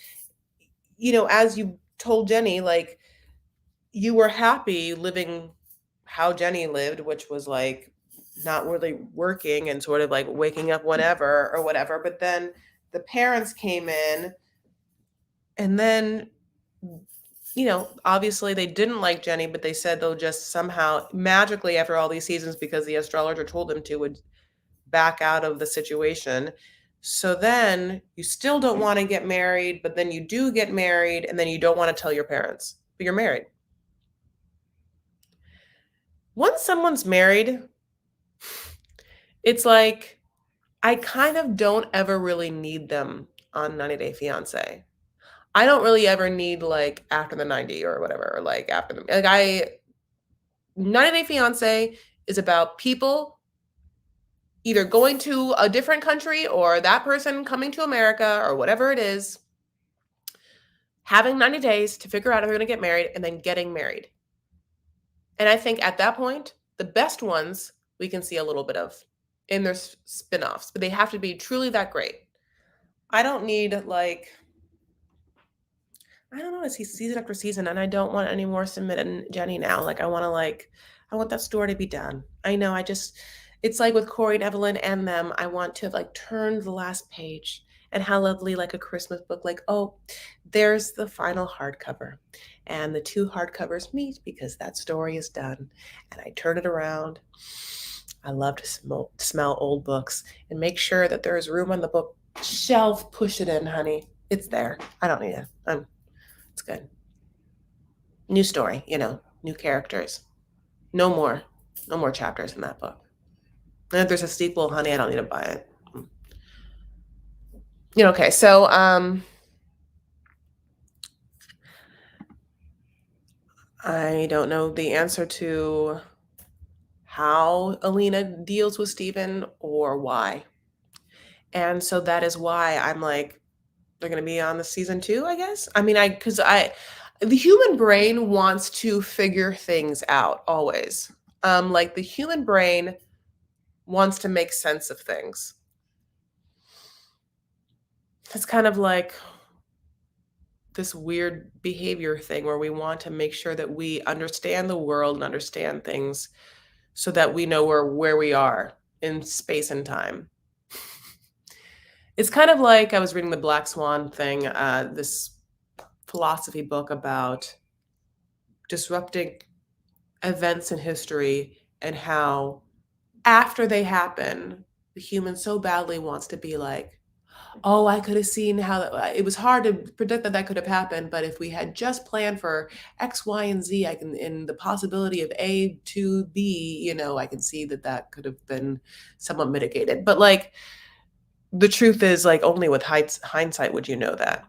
as you told Jenny, like, you were happy living how Jenny lived, which was like not really working and sort of like waking up whenever or whatever. But then the parents came in, and then, obviously they didn't like Jenny, but they said they'll just somehow magically, after all these seasons, because the astrologer told them to, would back out of the situation. So then you still don't want to get married, but then you do get married, and then you don't want to tell your parents, but you're married. Once someone's married, it's like I kind of don't ever really need them on 90 Day Fiancé. I don't really ever need like after the 90 or whatever, or like after the like I 90 Day Fiancé is about people either going to a different country or that person coming to America or whatever it is, having 90 days to figure out if they're going to get married and then getting married. And I think at that point, the best ones we can see a little bit of in their spin-offs, but they have to be truly that great. I don't need like I don't know, it's season after season, and I don't want any more Sumit and Jenny now. Like I want that story to be done. I know it's like with Corey and Evelyn and them, I want to like turn the last page and how lovely, like a Christmas book, like, oh, there's the final hardcover. And the two hardcovers meet because that story is done. And I turn it around. I love to smell old books and make sure that there is room on the book shelf. Push it in, honey. It's there. I don't need it. It's good. New story, new characters. No more chapters in that book. And if there's a sequel, honey, I don't need to buy it. Okay, so I don't know the answer to how Alina deals with Steven or why. And so that is why I'm like, they're gonna be on the season 2, I guess. I mean, the human brain wants to figure things out always. Like the human brain wants to make sense of things. It's kind of like this weird behavior thing where we want to make sure that we understand the world and understand things so that we know where we are in space and time. It's kind of like I was reading the Black Swan thing, this philosophy book about disrupting events in history and how after they happen, the human so badly wants to be like, oh, I could have seen how it was hard to predict that that could have happened, but if we had just planned for X, Y, and Z, I can, in the possibility of A to B, I can see that that could have been somewhat mitigated. But like, the truth is, like, only with hindsight would you know that.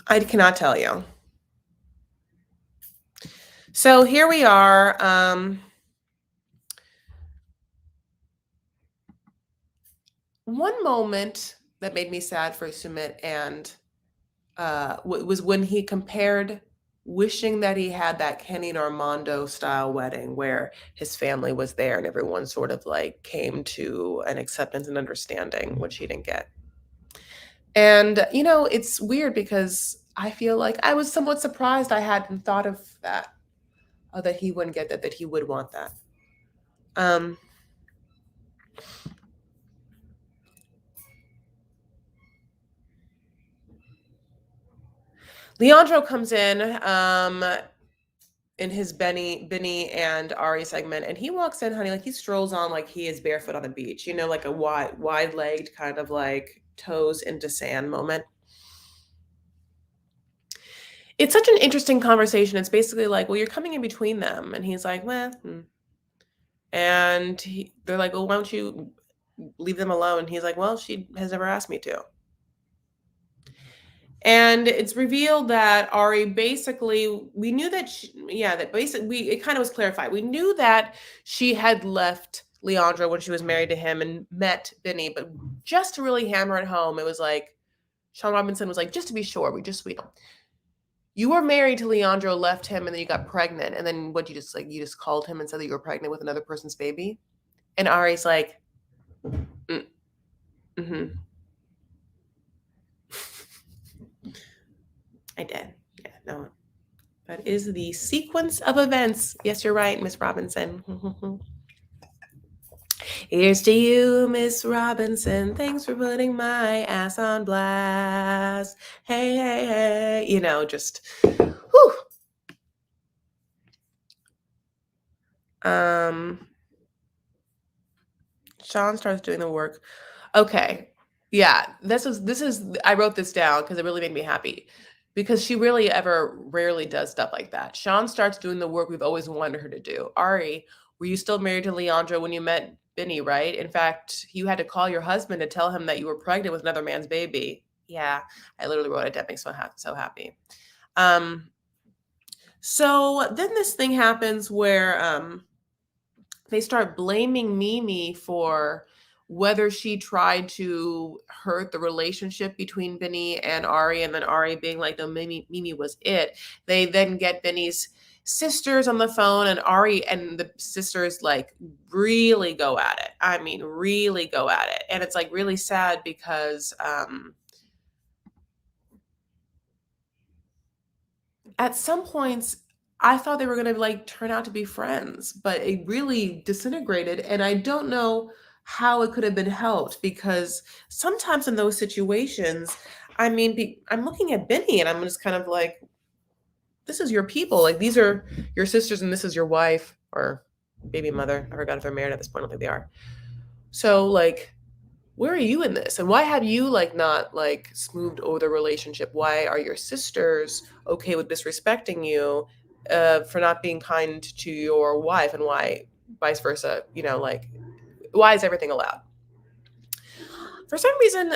I cannot tell you. So here we are. One moment that made me sad for Sumit and was when he compared wishing that he had that Kenny and Armando style wedding where his family was there and everyone sort of like came to an acceptance and understanding, which he didn't get. And, it's weird because I feel like I was somewhat surprised I hadn't thought of that, that he wouldn't get that he would want that. Um, Leandro comes in his Benny and Ari segment, and he walks in, honey, like he strolls on like he is barefoot on the beach, like a wide legged kind of like toes into sand moment. It's such an interesting conversation. It's basically like, well, you're coming in between them, and he's like, well, and they're like, well, why don't you leave them alone? And he's like, well, she has never asked me to. And it's revealed that Ari basically, we knew that, that basically, it kind of was clarified. We knew that she had left Leandro when she was married to him and met Benny, but just to really hammer it home, it was like, Sean Robinson was like, just to be sure, you were married to Leandro, left him, and then you got pregnant. And then what, you just called him and said that you were pregnant with another person's baby? And Ari's like, mm-hmm. I did. Yeah, no. That is the sequence of events. Yes, you're right, Miss Robinson. Here's to you, Miss Robinson. Thanks for putting my ass on blast. Hey, hey, hey. Just, whew. Sean starts doing the work. Okay. Yeah, this is I wrote this down because it really made me happy. Because she really rarely does stuff like that. Sean starts doing the work we've always wanted her to do. Ari, were you still married to Leandro when you met Benny, right? In fact, you had to call your husband to tell him that you were pregnant with another man's baby. Yeah, I literally wrote it. That makes me so happy. So then this thing happens where they start blaming Mimi for whether she tried to hurt the relationship between Benny and Ari, and then Ari being like, no, Mimi was it. They then get Benny's sisters on the phone, and Ari and the sisters like really go at it. I mean, really go at it. And it's like really sad because at some points I thought they were going to like turn out to be friends, but it really disintegrated. And I don't know how it could have been helped because sometimes in those situations, I mean, I'm looking at Benny and I'm just kind of like, this is your people. Like, these are your sisters and this is your wife or baby mother. I forgot if they're married at this point. I don't think they are. So, like, where are you in this? And why have you like not like smoothed over the relationship? Why are your sisters okay with disrespecting you for not being kind to your wife, and why vice versa? Like, why is everything allowed? For some reason,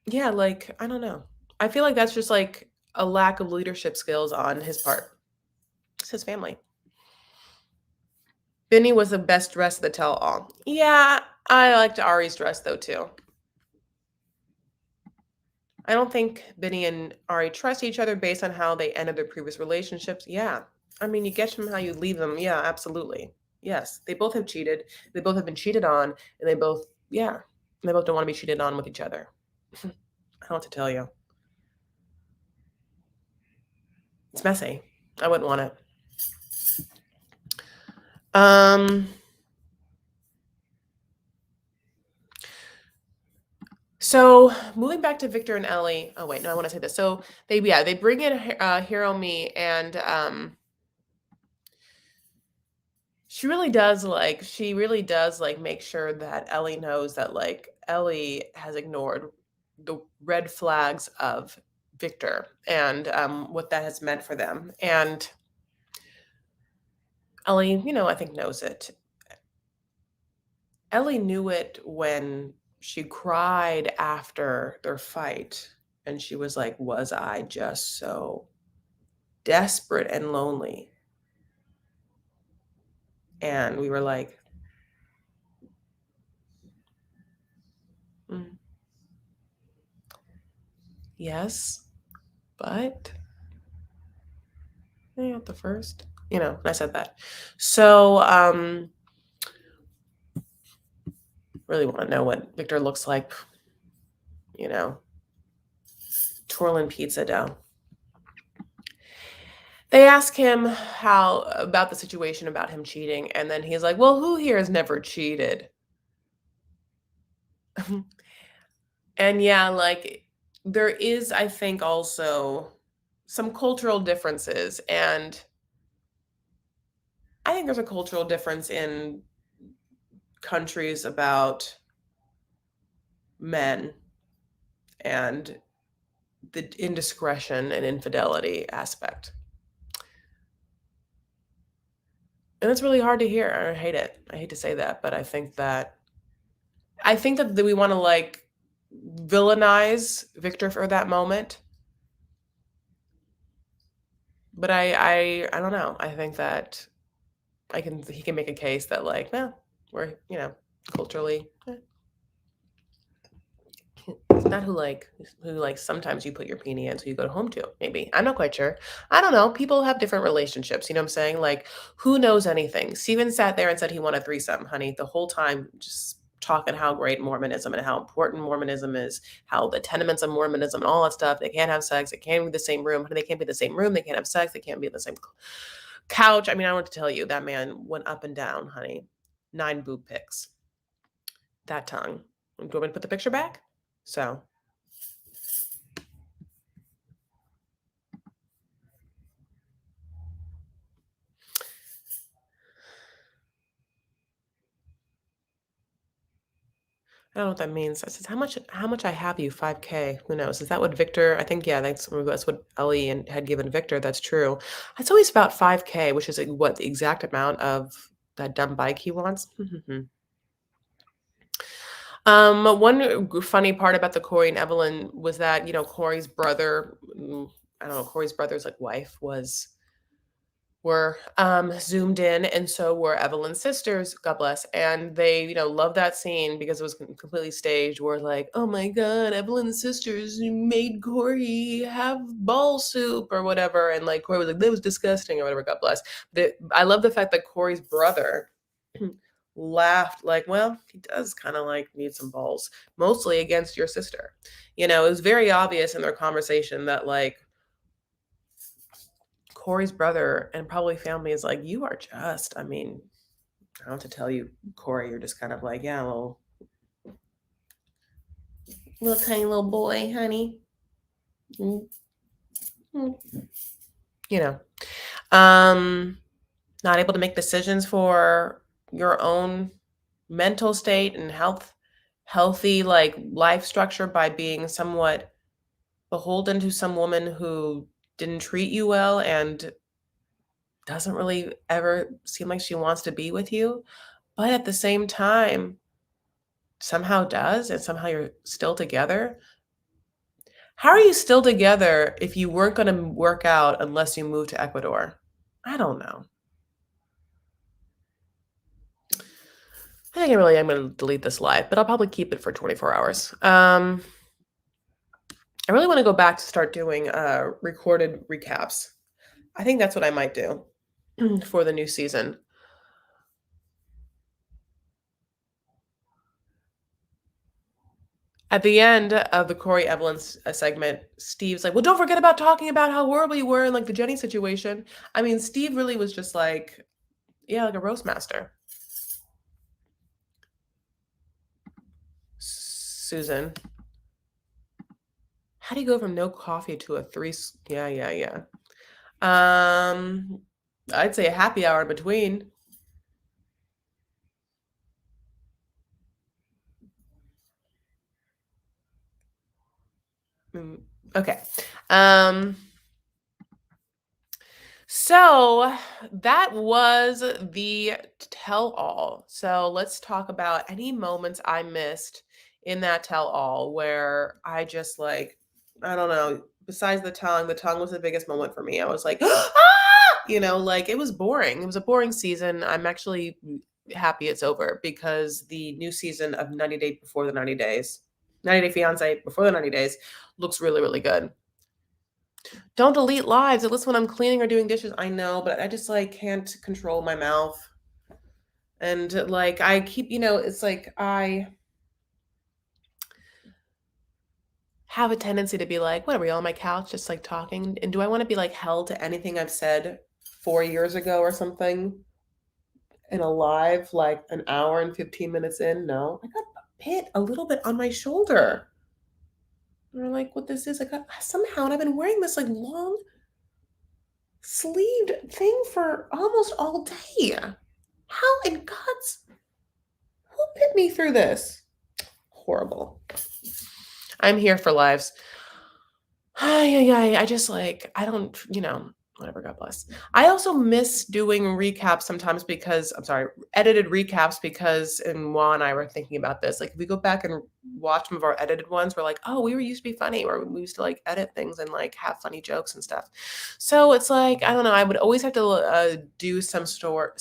yeah, like, I don't know. I feel like that's just like a lack of leadership skills on his part. It's his family. Benny was the best dressed of the tell all. Yeah, I liked Ari's dress though too. I don't think Benny and Ari trust each other based on how they ended their previous relationships. Yeah. I mean, you get them how you leave them. Yeah, absolutely. Yes. They both have cheated. They both have been cheated on. And they both, yeah. They both don't want to be cheated on with each other. I don't know what to tell you. It's messy. I wouldn't want it. Um, So moving back to Victor and Ellie. Oh wait, no, I want to say this. So they bring in Hero Me, and she really does like make sure that Ellie knows that like Ellie has ignored the red flags of Victor and what that has meant for them. And Ellie, I think knows it. Ellie knew it when she cried after their fight, and she was like, "Was I just so desperate and lonely?" And we were like, "Mm, yes, but not the first." I said that. So, really want to know what Victor looks like, you know, twirling pizza dough. They ask him how about the situation about him cheating, and then he's like, "Well, who here has never cheated?" And yeah, like there is, I think, also some cultural differences. And I think there's a cultural difference in countries about men and the indiscretion and infidelity aspect. And it's really hard to hear. I hate it. I hate to say that, but I think that we want to like villainize Victor for that moment. But I don't know. I think that he can make a case that like, we're, culturally, it's not who sometimes you put your peenie in so you go home to, maybe. I'm not quite sure. I don't know. People have different relationships, you know what I'm saying? Like, who knows anything? Steven sat there and said he wanted a threesome, honey, the whole time, just talking how great Mormonism and how important Mormonism is, how the tenements of Mormonism and all that stuff. They can't have sex. They can't be in the same room. Honey, they can't be in the same room. They can't have sex. They can't be in the same couch. I mean, I want to tell you, that man went up and down, honey. 9 boob pics. That tongue. Do you want me to put the picture back? So I don't know what that means. I said, how much I have you? 5K. Who knows? Is that what Victor? I think, yeah, that's what Ellie had given Victor. That's true. It's always about 5K, which is like, what the exact amount of that dumb bike he wants. One funny part about the Corey and Evelyn was that, Corey's brother, I don't know, Corey's brother's like wife were zoomed in, and so were Evelyn's sisters, God bless. And they, love that scene because it was completely staged. Where like, oh my God, Evelyn's sisters made Corey have ball soup or whatever, and like Corey was like, that was disgusting or whatever. God bless. But I love the fact that Corey's brother laughed like, well, he does kind of like need some balls, mostly against your sister. It was very obvious in their conversation that like Corey's brother and probably family is like, you are just, I mean, I don't have to tell you, Corey, you're just kind of like, yeah, little tiny little boy, honey. Mm, mm. You know, not able to make decisions for your own mental state and healthy like life structure by being somewhat beholden to some woman who didn't treat you well and doesn't really ever seem like she wants to be with you, but at the same time somehow does, and somehow you're still together. How are you still together if you weren't going to work out unless you moved to Ecuador? I don't know. I think I'm going to delete this live, but I'll probably keep it for 24 hours. I really want to go back to start doing recorded recaps. I think that's what I might do for the new season. At the end of the Corey Evelyn segment, Steve's like, well, don't forget about talking about how horrible you were in like the Jenny situation. I mean, Steve really was just like, yeah, like a roast master. Susan. How do you go from no coffee to a yeah, yeah, yeah. Um, I'd say a happy hour in between. Mm, okay. Um, so that was the tell all. So let's talk about any moments I missed in that tell all where I just like, I don't know, besides the tongue was the biggest moment for me. I was like, ah! Like it was boring. It was a boring season. I'm actually happy it's over because the new season of 90 Day Before the 90 Days, 90 Day Fiancé Before the 90 Days looks really, really good. Don't delete lives, at least when I'm cleaning or doing dishes. I know, but I just like can't control my mouth. And like I keep, it's like I have a tendency to be like, what are we on my couch just like talking? And do I want to be like held to anything I've said 4 years ago or something in a live like an hour and 15 minutes in? No. I got hit a little bit on my shoulder. Or like what this is. I got somehow, and I've been wearing this like long sleeved thing for almost all day. How in God's who put me through this? Horrible. I'm here for lives. I just like I don't, whatever. God bless. I also miss doing recaps sometimes because I'm sorry, edited recaps because and Juan and I were thinking about this. Like if we go back and watch some of our edited ones, we're like, oh, we were used to be funny, or we used to like edit things and like have funny jokes and stuff. So it's like I don't know. I would always have to do some sort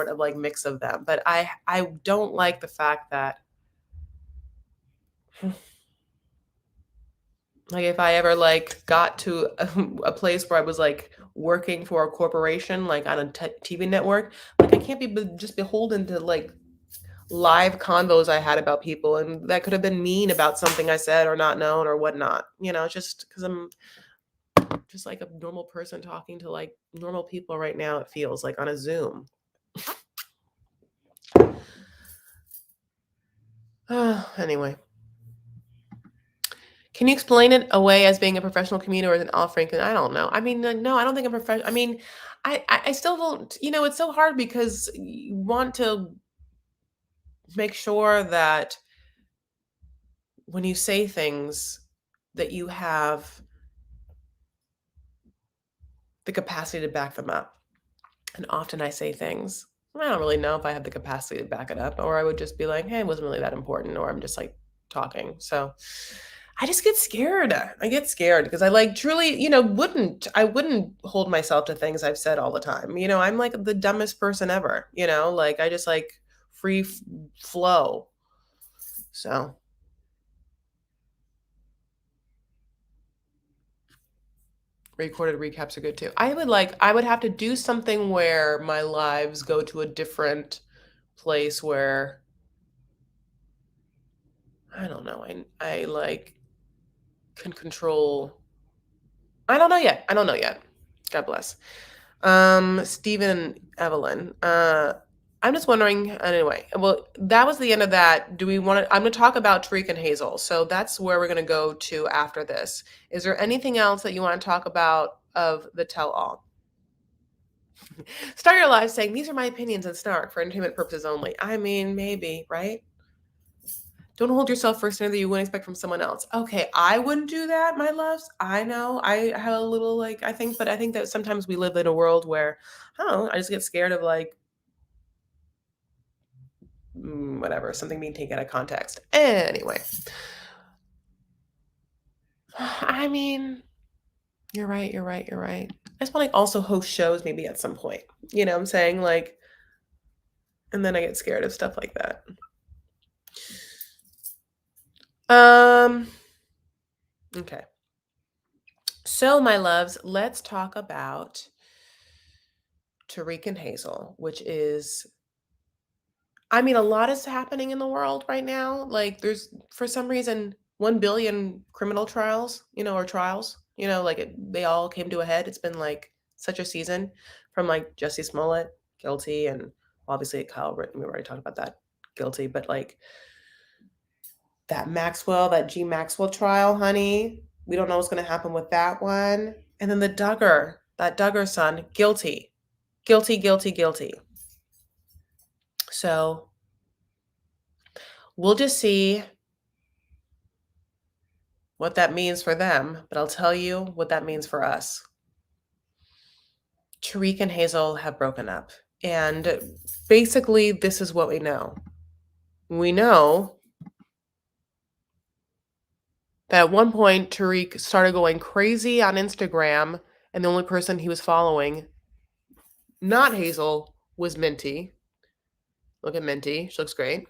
of like mix of them, but I don't like the fact that like if I ever like got to a place where I was like working for a corporation, like on a TV network, like I can't be just beholden to like live convos I had about people, and that could have been mean about something I said or not known or whatnot. Just because I'm just like a normal person talking to like normal people right now. It feels like on a Zoom. Anyway. Can you explain it away as being a professional comedian or as an all frank? I don't know. I mean, no, I don't think I'm professional. I mean, I still don't. It's so hard because you want to make sure that when you say things, that you have the capacity to back them up. And often I say things I don't really know if I have the capacity to back it up, or I would just be like, hey, it wasn't really that important, or I'm just like talking. So I just get scared. I get scared because I like truly, I wouldn't hold myself to things I've said all the time. I'm like the dumbest person ever, like I just like flow. So recorded recaps are good too. I would have to do something where my lives go to a different place where I don't know. I like can control. I don't know yet. I don't know yet. God bless. Stephen Evelyn. I'm just wondering. Anyway, well, that was the end of that. Do we want to? I'm going to talk about Tarik and Hazel. So that's where we're going to go to after this. Is there anything else that you want to talk about of the tell-all? Start your live saying these are my opinions and snark for entertainment purposes only. I mean, maybe, right? Don't hold yourself for a standard that you wouldn't expect from someone else. Okay, I wouldn't do that, my loves. I know. I have a little like but I think that sometimes we live in a world where I don't know, I just get scared of like whatever, something being taken out of context. Anyway. I mean, you're right, you're right, you're right. I just want to like also host shows maybe at some point. You know what I'm saying? Like, and then I get scared of stuff like that. Okay. So, my loves, let's talk about Tarik and Hazel, which is, I mean, a lot is happening in the world right now. Like, there's, for some reason, 1 billion criminal trials, or trials, like they all came to a head. It's been like such a season from like Jesse Smollett, guilty, and obviously Kyle Rittenhouse, we already talked about that, guilty, but like that G Maxwell trial, honey. We don't know what's going to happen with that one. And then that Duggar son, guilty, guilty, guilty, guilty. So we'll just see what that means for them, but I'll tell you what that means for us. Tarik and Hazel have broken up. And basically, this is what we know. We know that at one point, Tarik started going crazy on Instagram, and the only person he was following, not Hazel, was Minty. Look at Minty. She looks great.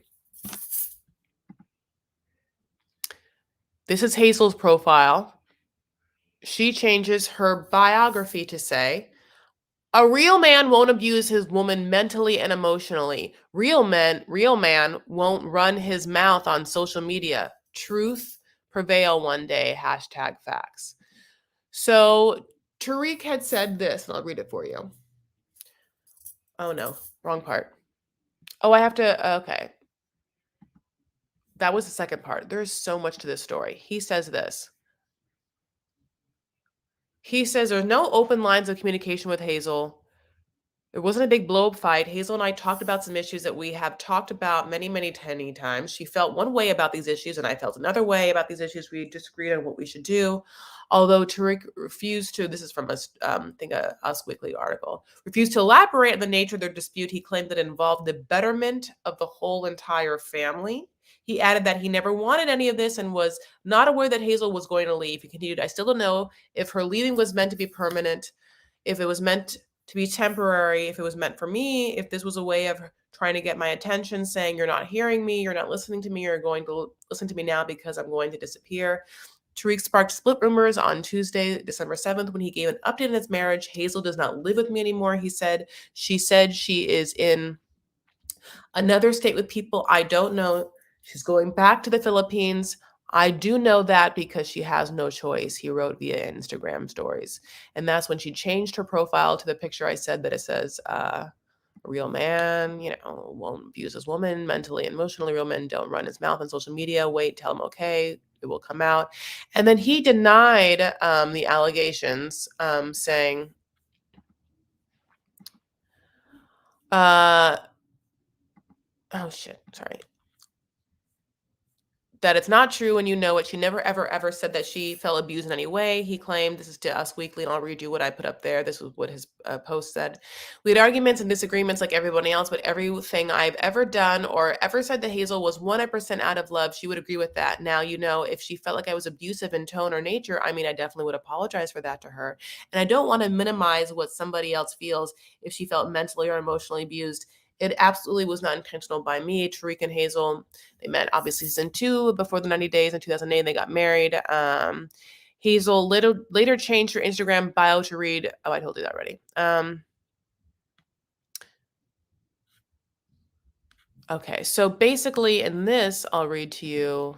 This is Hazel's profile. She changes her biography to say, a real man won't abuse his woman mentally and emotionally. Real man won't run his mouth on social media. Truth prevail one day. Hashtag facts. So Tarik had said this, and I'll read it for you. Oh no, wrong part. Oh, I have to, okay. That was the second part. There's so much to this story. He says this. He says there's no open lines of communication with Hazel. There wasn't a big blow up fight. Hazel and I talked about some issues that we have talked about many times. She felt one way about these issues, and I felt another way about these issues. We disagreed on what we should do. Although Tarik refused to, this is from I think a Us Weekly article, refused to elaborate on the nature of their dispute. He claimed that it involved the betterment of the whole entire family. He added that he never wanted any of this and was not aware that Hazel was going to leave. He continued, I still don't know if her leaving was meant to be permanent, if it was meant to be temporary, if it was meant for me, if this was a way of trying to get my attention, saying, you're not hearing me, you're not listening to me, you're going to listen to me now because I'm going to disappear. Tarik sparked split rumors on Tuesday, December 7th, when he gave an update on his marriage. Hazel does not live with me anymore, he said. She said she is in another state with people I don't know. She's going back to the Philippines. I do know that because she has no choice, he wrote via Instagram stories. And that's when she changed her profile to the picture I said that it says, a real man, won't abuse his woman mentally and emotionally. Real men don't run his mouth on social media. Wait, tell him okay. It will come out. And then he denied the allegations, saying, oh shit, sorry. That it's not true and you know it. She never, ever, ever said that she felt abused in any way. He claimed, this is to Us Weekly, and I'll read you what I put up there. This was what his post said. We had arguments and disagreements like everybody else, but everything I've ever done or ever said to Hazel was 100% out of love. She would agree with that. Now, if she felt like I was abusive in tone or nature, I definitely would apologize for that to her. And I don't want to minimize what somebody else feels if she felt mentally or emotionally abused. It absolutely was not intentional by me. Tarik and Hazel, they met obviously season 2 before the 90 days in 2008, and they got married. Hazel later changed her Instagram bio to read, oh, I told you that already. Okay, so basically in this, I'll read to you.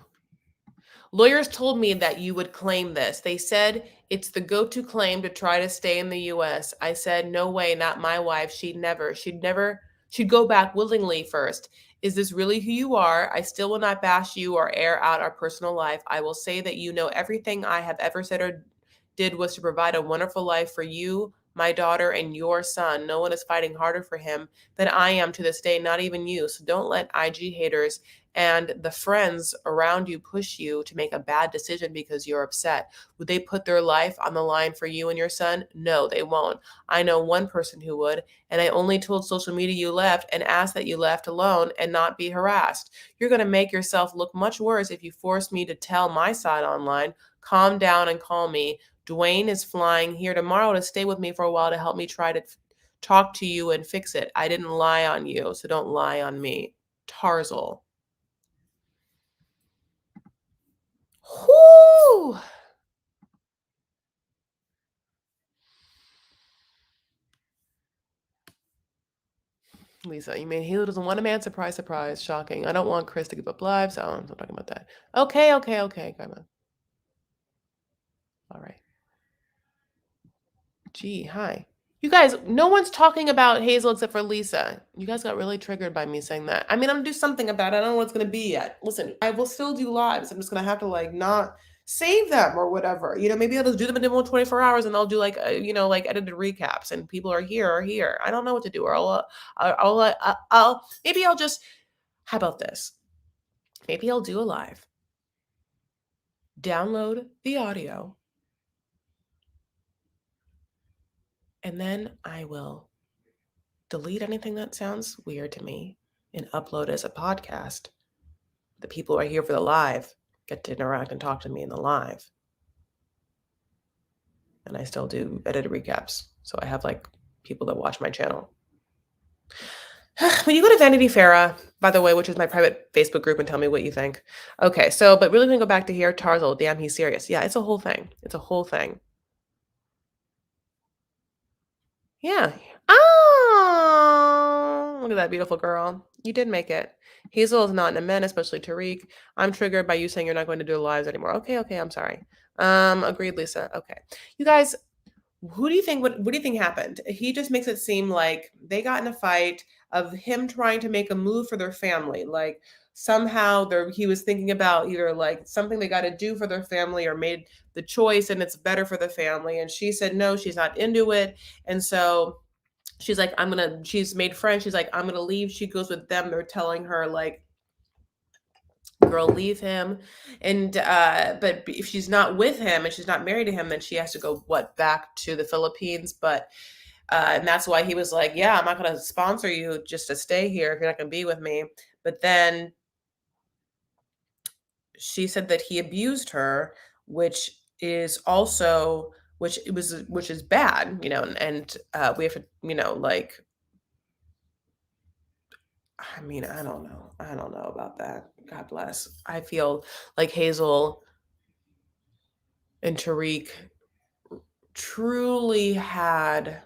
Lawyers told me that you would claim this. They said it's the go-to claim to try to stay in the US. I said, no way, not my wife. She'd go back willingly first. Is this really who you are? I still will not bash you or air out our personal life. I will say that everything I have ever said or did was to provide a wonderful life for you, my daughter, and your son. No one is fighting harder for him than I am to this day, not even you. So don't let IG haters and the friends around you push you to make a bad decision because you're upset. Would they put their life on the line for you and your son? No, they won't. I know one person who would, and I only told social media you left and asked that you left alone and not be harassed. You're going to make yourself look much worse if you force me to tell my side online. Calm down and call me. Dwayne is flying here tomorrow to stay with me for a while to help me try to talk to you and fix it. I didn't lie on you, so don't lie on me. Tarzal. Whoo! Lisa, you mean Halo doesn't want a man? Surprise, surprise. Shocking. I don't want Chris to give up lives. I'm not talking about that. Okay. Come on. All right. Gee, hi. You guys, no one's talking about Hazel except for Lisa. You guys got really triggered by me saying that. I'm going to do something about it. I don't know what it's going to be yet. Listen, I will still do lives. I'm just going to have to not save them or whatever. Maybe I'll just do them in 24 hours and I'll do like, like edited recaps and people are here. I don't know what to do. Or maybe I'll just, how about this? Maybe I'll do a live, download the audio, and then I will delete anything that sounds weird to me and upload as a podcast. The people who are here for the live get to interact and talk to me in the live. And I still do edited recaps. So I have like people that watch my channel. When you go to Vanity Fair, by the way, which is my private Facebook group, and tell me what you think. Okay, but really gonna go back to here, Tarzal, damn, he's serious. Yeah, it's a whole thing. It's a whole thing. Yeah. Oh, look at that beautiful girl. You did make it. Hazel is not in a men, especially Tarik. I'm triggered by you saying you're not going to do lives anymore. Okay, I'm sorry. Agreed, Lisa. Okay. You guys, what do you think happened? He just makes it seem like they got in a fight of him trying to make a move for their family. Like somehow he was thinking about either like something they got to do for their family or made the choice and it's better for the family. And she said, no, she's not into it. And so she's like, she's made friends. She's like, I'm going to leave. She goes with them. They're telling her like, girl, leave him. And but if she's not with him and she's not married to him, then she has to go back to the Philippines. But and that's why he was like, yeah, I'm not going to sponsor you just to stay here if you're not going to be with me. But then she said that he abused her, which is bad, and we have to, like, I mean, I don't know. I don't know about that. God bless. I feel like Hazel and Tarik truly had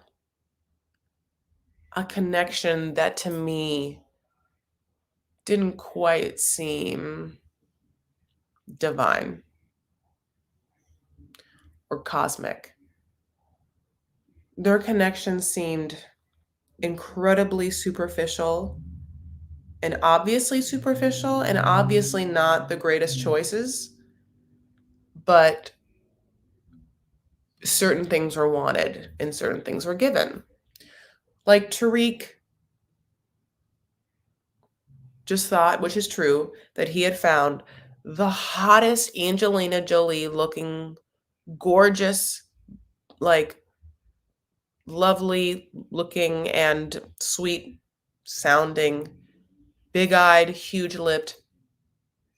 a connection that to me didn't quite seem divine or cosmic. Their connection seemed incredibly superficial and obviously not the greatest choices, but certain things were wanted and certain things were given. Like Tarik just thought, which is true, that he had found the hottest Angelina Jolie looking, gorgeous, like lovely looking and sweet sounding, big-eyed, huge-lipped,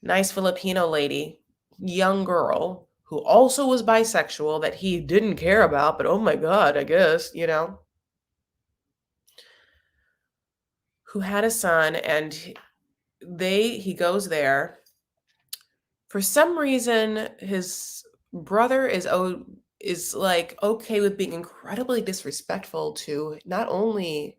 nice Filipino lady, young girl who also was bisexual that he didn't care about, but oh my God, I guess, who had a son, and he goes there. For some reason, his brother is like okay with being incredibly disrespectful to not only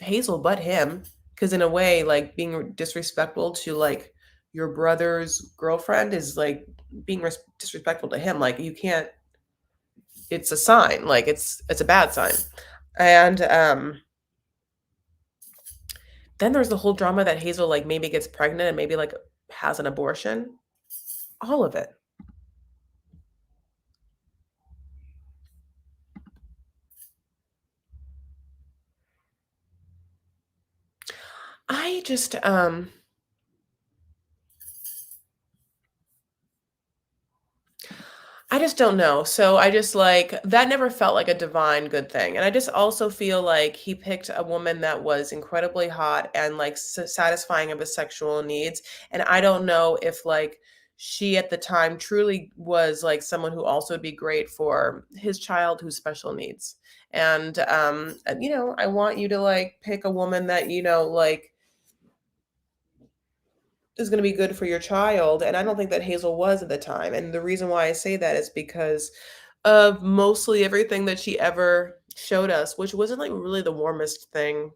Hazel but him, because in a way, like being disrespectful to like your brother's girlfriend is like being disrespectful to him. Like you can't. It's a sign. Like it's a bad sign, and then there's the whole drama that Hazel like maybe gets pregnant and maybe like has an abortion. All of it. I just don't know. So I just like that never felt like a divine good thing. And I just also feel like he picked a woman that was incredibly hot and like satisfying of his sexual needs. And I don't know if like she at the time truly was like someone who also would be great for his child who's special needs. And I want you to like pick a woman that, like is going to be good for your child. And I don't think that Hazel was at the time. And the reason why I say that is because of mostly everything that she ever showed us, which wasn't like really the warmest thing.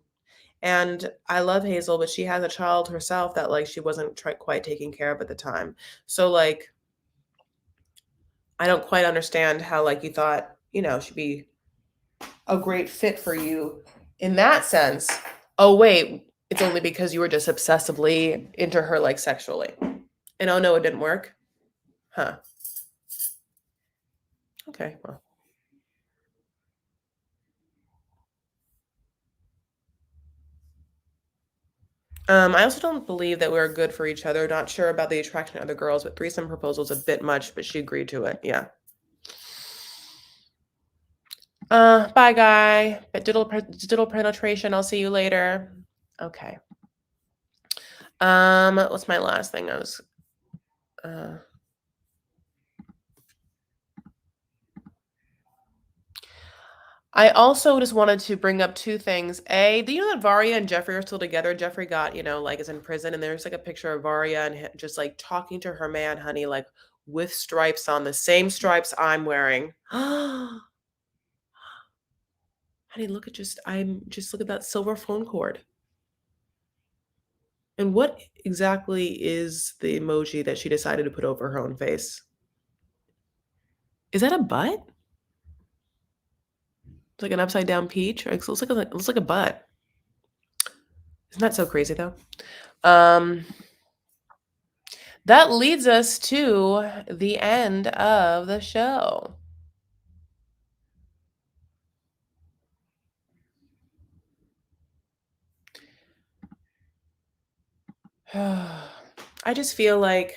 And I love Hazel, but she has a child herself that like she wasn't quite taking care of at the time. So like, I don't quite understand how like you thought, she'd be a great fit for you in that sense. Oh, wait, it's only because you were just obsessively into her like sexually. And oh no, it didn't work. Huh. Okay. Well. I also don't believe that we're good for each other. Not sure about the attraction to other girls, but threesome proposal's a bit much, but she agreed to it. Yeah. Bye, guy. But digital penetration. I'll see you later. Okay. What's my last thing? Uh, I also just wanted to bring up two things. A, do you know that Varya and Jeffrey are still together? Jeffrey got, like, is in prison, and there's like a picture of Varya and just like talking to her man, honey, like with stripes on, the same stripes I'm wearing. Honey, look at that silver phone cord. And what exactly is the emoji that she decided to put over her own face? Is that a butt? It's like an upside down peach? Or it looks like a butt. Isn't that so crazy though? Um, that leads us to the end of the show. I just feel like,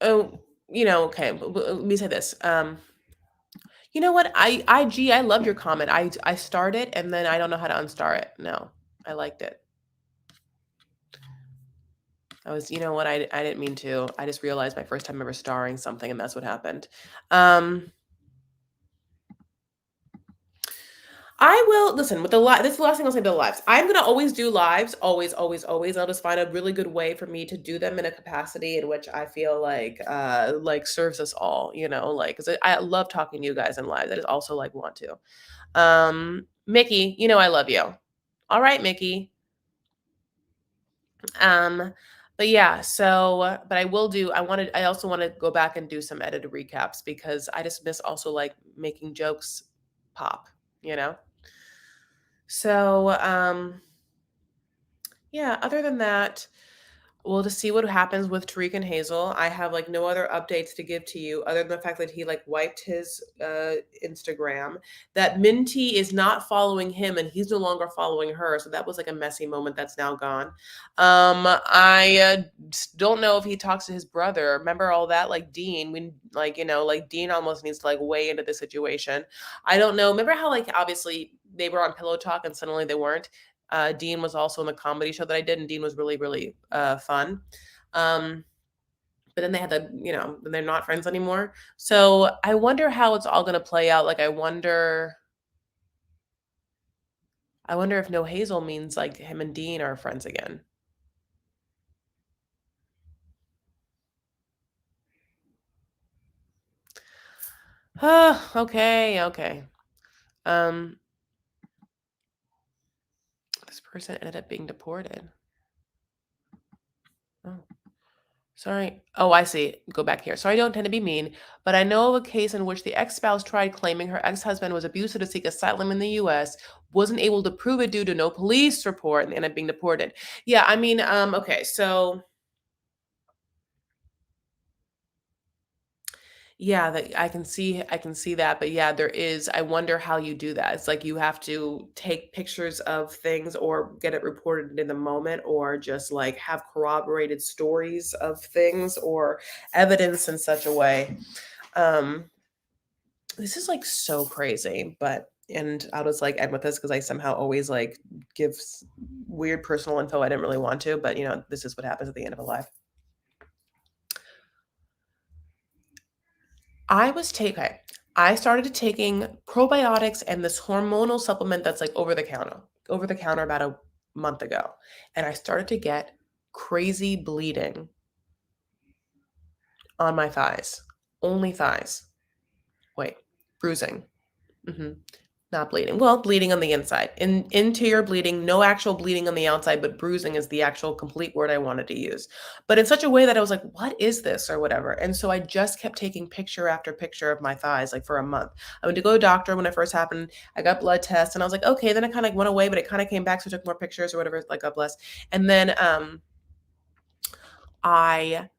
oh, okay, let me say this. You know what? I loved your comment. I start it and then I don't know how to unstar it. No, I liked it. You know what? I didn't mean to. I just realized my first time ever starring something, and that's what happened. Um, I will listen with the live. This is the last thing I'll say about the lives. I'm gonna always do lives, always, always, always. I'll just find a really good way for me to do them in a capacity in which I feel like serves us all. Like, 'cause I love talking to you guys in live. I just also like want to. Mickey, I love you. All right, Mickey. Um, but yeah, but I also want to go back and do some edited recaps because I just miss also like making jokes pop, you know? So, yeah, other than that, we'll just see what happens with Tarik and Hazel. I have like no other updates to give to you other than the fact that he like wiped his Instagram. That Minty is not following him and he's no longer following her. So that was like a messy moment that's now gone. I don't know if he talks to his brother. Remember all that? Like Dean, when like Dean almost needs to like weigh into the situation. I don't know. Remember how like obviously they were on Pillow Talk and suddenly they weren't? Dean was also in the comedy show that I did, and Dean was really, really fun. Um, but then they had then they're not friends anymore. So I wonder how it's all going to play out. Like, I wonder if no Hazel means like him and Dean are friends again. Okay, okay. Um, this person ended up being deported. Oh. Sorry. Oh, I see. Go back here. Sorry, I don't tend to be mean, but I know of a case in which the ex-spouse tried claiming her ex-husband was abusive to seek asylum in the US, wasn't able to prove it due to no police report, and ended up being deported. Yeah, I mean, okay, so yeah, that I can see that, but yeah, there is. I wonder how you do that. It's like you have to take pictures of things or get it reported in the moment or just like have corroborated stories of things or evidence in such a way. Um, this is like so crazy, and I'll just like end with this because I somehow always like give weird personal info I didn't really want to, but this is what happens at the end of a life. Okay. I started taking probiotics and this hormonal supplement that's like over the counter about a month ago. And I started to get crazy bleeding on my thighs. Only thighs. Wait, bruising. Mhm. Not bleeding. Well, bleeding on the inside. Interior bleeding, no actual bleeding on the outside, but bruising is the actual complete word I wanted to use. But in such a way that I was like, "What is this?" or whatever. And so I just kept taking picture after picture of my thighs, like, for a month. I went to go to the doctor when it first happened. I got blood tests, and I was like, "Okay." Then it kinda went away, but it kinda came back, so I took more pictures or whatever, like, God bless. And then, I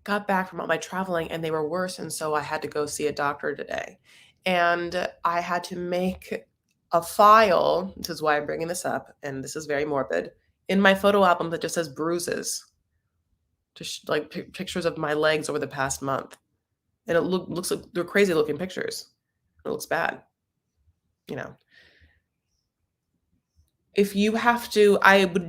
got back from all my traveling and they were worse, and so I had to go see a doctor today. And I had to make a file, this is why I'm bringing this up, and this is very morbid, in my photo album that just says bruises, just like pictures of my legs over the past month. And it looks like they're crazy looking pictures. It looks bad, you know. If you have to,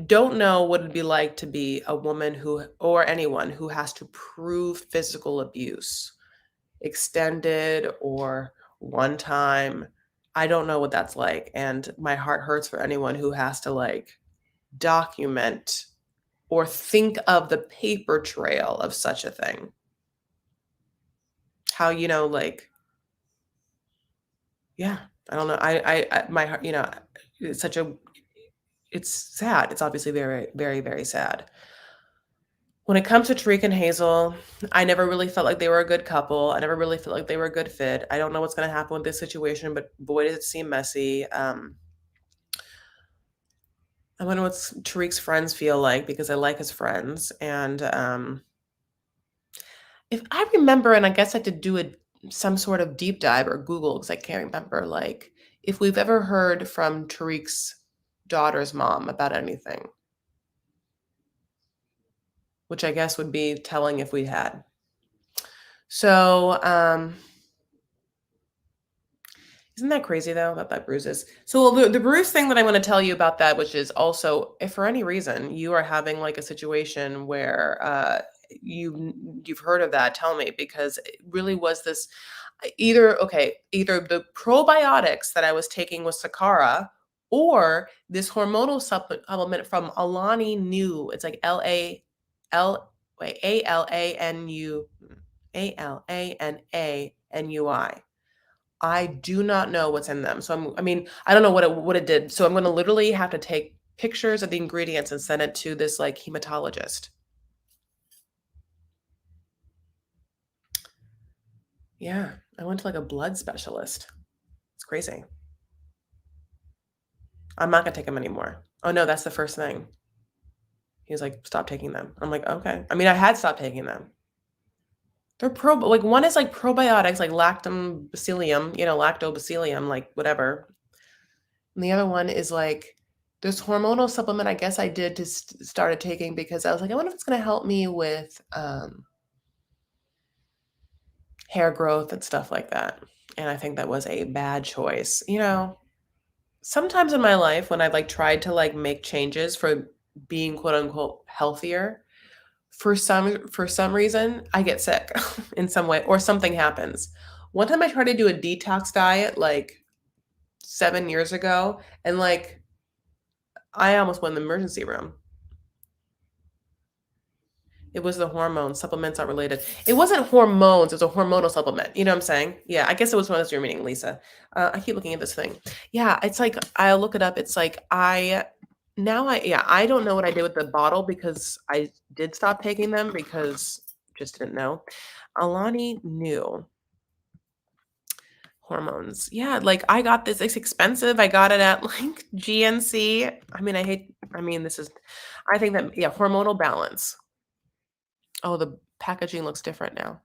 don't know what it'd be like to be a woman who, or anyone who has to prove physical abuse, extended or one time. I don't know what that's like, and my heart hurts for anyone who has to, like, document or think of the paper trail of such a thing. How, like, yeah, I don't know. I my heart, it's such a it's sad. It's obviously very, very, very sad. When it comes to Tarik and Hazel, I never really felt like they were a good couple. I never really felt like they were a good fit. I don't know what's gonna happen with this situation, but boy, does it seem messy. I wonder what Tarik's friends feel like because I like his friends. And if I remember, and I guess I could do some sort of deep dive or Google because I can't remember, like, if we've ever heard from Tarik's daughter's mom about anything, which I guess would be telling if we had. So, isn't that crazy though about that bruises? So the bruise thing that I want to tell you about that, which is also if for any reason you are having like a situation where you've heard of that, tell me because it really was this either the probiotics that I was taking with Sakara or this hormonal supplement from Alani New. It's like L wait ALANANUI. I do not know what's in them. So I mean, I don't know what it did. So I'm gonna literally have to take pictures of the ingredients and send it to this like hematologist. Yeah, I went to like a blood specialist. It's crazy. I'm not gonna take them anymore. Oh no, that's the first thing. He was like, stop taking them. I'm like, okay. I mean, I had stopped taking them. They're like one is like probiotics, like lactobacillium, like whatever. And the other one is like this hormonal supplement I guess I did to started taking because I was like, I wonder if it's gonna help me with hair growth and stuff like that. And I think that was a bad choice. Sometimes in my life when I've like tried to like make changes for being quote unquote healthier, for some reason I get sick in some way or something happens. One time I tried to do a detox diet like 7 years ago, and like I almost went in the emergency room. It was the hormones. Supplements are related. It wasn't hormones, it was a hormonal supplement. You know what I'm saying? Yeah, I guess it was one of your meaning, Lisa. I keep looking at this thing. Yeah, it's like I'll look it up. It's like I don't know what I did with the bottle because I did stop taking them because just didn't know. Alani knew hormones. Yeah, like I got this. It's expensive. I got it at like GNC. This is I think that yeah, hormonal balance. Oh, the packaging looks different now.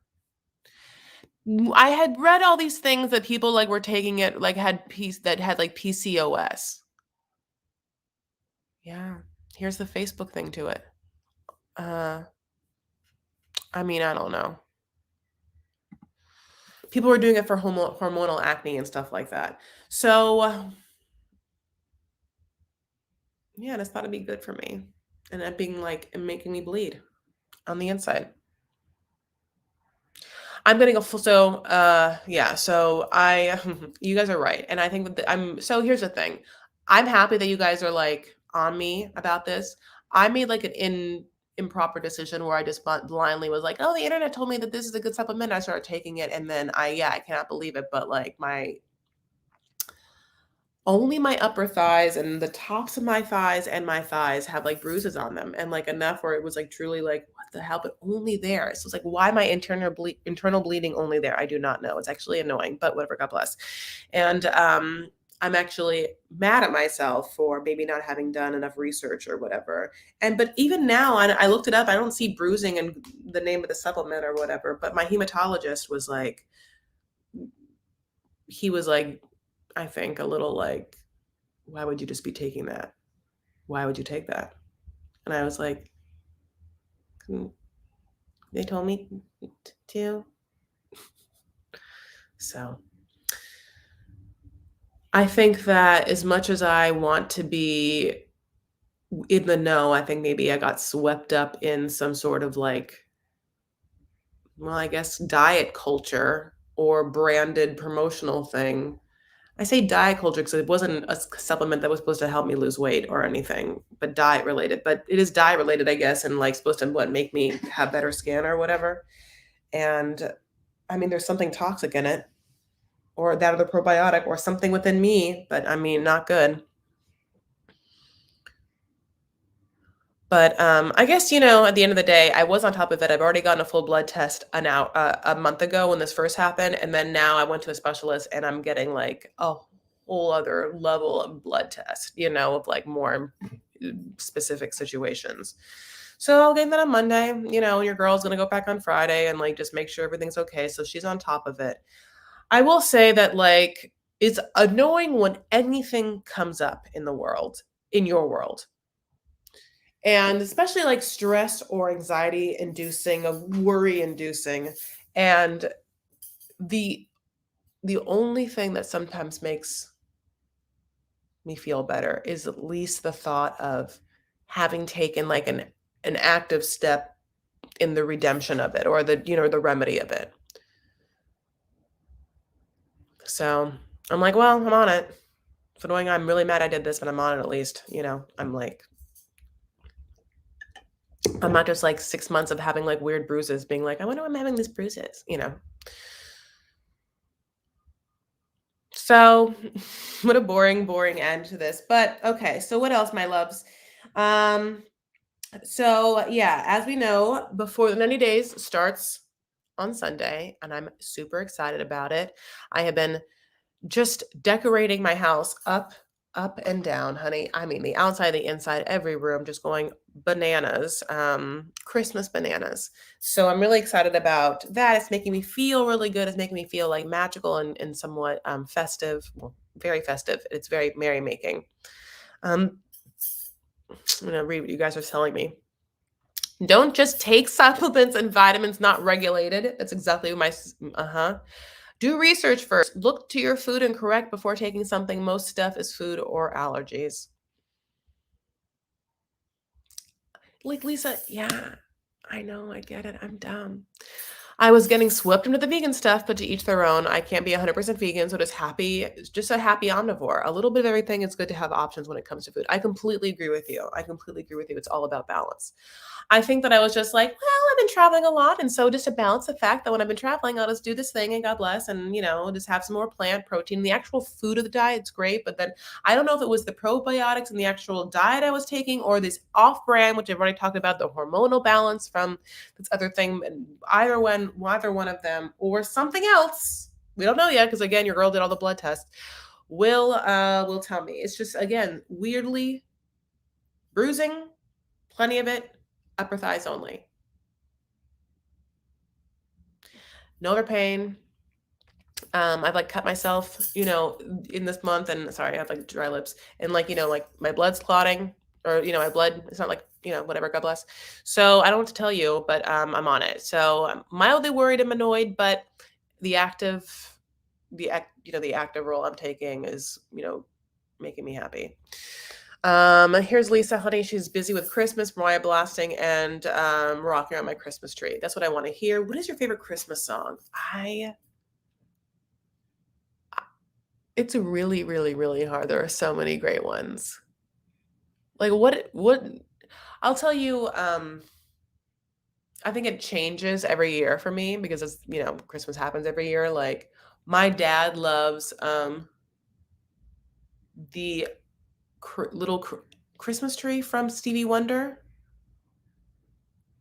I had read all these things that people, like, were taking it, like, had, like, PCOS. Yeah. Here's the Facebook thing to it. Uh, I don't know. People were doing it for hormonal acne and stuff like that. So, yeah, I just thought it'd be good for me. And it being, like, and making me bleed on the inside. I'm getting a full yeah, so I you guys are right, and I think that so here's the thing. I'm happy that you guys are, like, on me about this. I made, like, an improper decision where I just blindly was like, "Oh, the internet told me that this is a good supplement." I started taking it, and then I cannot believe it, but, like, my only my upper thighs and the tops of my thighs have like bruises on them, and like enough where it was like truly like what the hell, but only there. So it's like, why my internal bleeding only there? I do not know. It's actually annoying, but whatever. God bless. And I'm actually mad at myself for maybe not having done enough research or whatever. And but even now, I looked it up. I don't see bruising in the name of the supplement or whatever. But my hematologist was like, he was like, I think a little like, why would you just be taking that? Why would you take that? And I was like, "Mm, they told me to. So I think that as much as I want to be in the know, I think maybe I got swept up in some sort of like, well, I guess diet culture or branded promotional thing. I say diet culture because it wasn't a supplement that was supposed to help me lose weight or anything, but diet related. But it is diet related, I guess, and like supposed to what make me have better skin or whatever. And I mean, there's something toxic in it, or that other probiotic, or something within me, but I mean, not good. But I guess at the end of the day, I was on top of it. I've already gotten a full blood test a month ago when this first happened, and then now I went to a specialist, and I'm getting like a whole other level of blood test, of like more specific situations. So I'll get that on Monday, and your girl's gonna go back on Friday and like just make sure everything's okay. So she's on top of it. I will say that like it's annoying when anything comes up in the world, in your world, and especially like stress or anxiety inducing, worry inducing, and the the only thing that sometimes makes me feel better is at least the thought of having taken like an active step in the redemption of it, or the remedy of it. So I'm like, well, I'm on it. It's annoying. I'm really mad I did this, but I'm on it at least. I'm like, I'm not just like 6 months of having like weird bruises, being like, I wonder why I'm having these bruises. So what a boring, boring end to this. But okay, so what else, my loves? Um, so yeah, as we know, before the 90 days starts on Sunday, and I'm super excited about it. I have been just decorating my house up and down, honey. I mean, the outside, the inside, every room just going bananas, Christmas bananas. So I'm really excited about that. It's making me feel really good. It's making me feel like magical and somewhat festive. Well, very festive. It's very merry making. I'm gonna read what you guys are telling me. Don't just take supplements and vitamins not regulated. That's exactly what my Do research first. Look to your food and correct before taking something. Most stuff is food or allergies. Like Lisa, yeah, I know, I get it. I'm dumb. I was getting swept into the vegan stuff, but to each their own. I can't be 100% vegan, so just a happy omnivore. A little bit of everything. It's good to have options when it comes to food. I completely agree with you. I completely agree with you. It's all about balance. I think that I was just like, well, I've been traveling a lot. And so just to balance the fact that when I've been traveling, I'll just do this thing and God bless. And, just have some more plant protein. The actual food of the diet's great. But then I don't know if it was the probiotics and the actual diet I was taking, or this off brand, which I've already talked about, the hormonal balance from this other thing. And either one of them or something else. We don't know yet. Because again, your girl did all the blood tests. Will tell me. It's just, again, weirdly bruising, plenty of it, upper thighs only. No other pain. I've like cut myself, in this month, and sorry, I have like dry lips, and like, like my blood's clotting, or my blood. It's not like, whatever. God bless. So I don't want to tell you, but I'm on it. So I'm mildly worried and annoyed, but the active, the active role I'm taking is, making me happy. Here's Lisa, honey. She's busy with Christmas, Mariah blasting, and rocking around my Christmas tree. That's what I want to hear. What is your favorite Christmas song? It's really, really, really hard. There are so many great ones. Like what I'll tell you, I think it changes every year for me because Christmas happens every year. Like my dad loves the little Christmas tree from Stevie Wonder.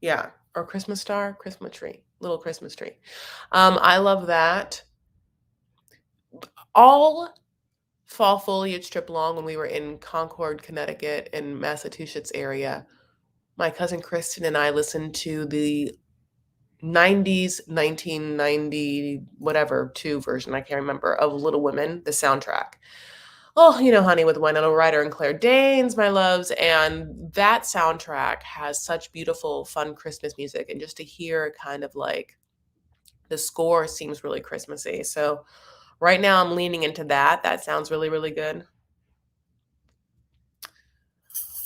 Yeah, or Christmas star, Christmas tree, little Christmas tree. I love that. All fall foliage trip long when we were in Concord, Connecticut, in Massachusetts area, my cousin Kristen and I listened to the 90s, 1990, whatever, 2 version, I can't remember, of Little Women, the soundtrack. Oh, Honey with Winona Ryder and Claire Danes, my loves. And that soundtrack has such beautiful, fun Christmas music. And just to hear kind of like the score seems really Christmassy. So right now I'm leaning into that. That sounds really, really good.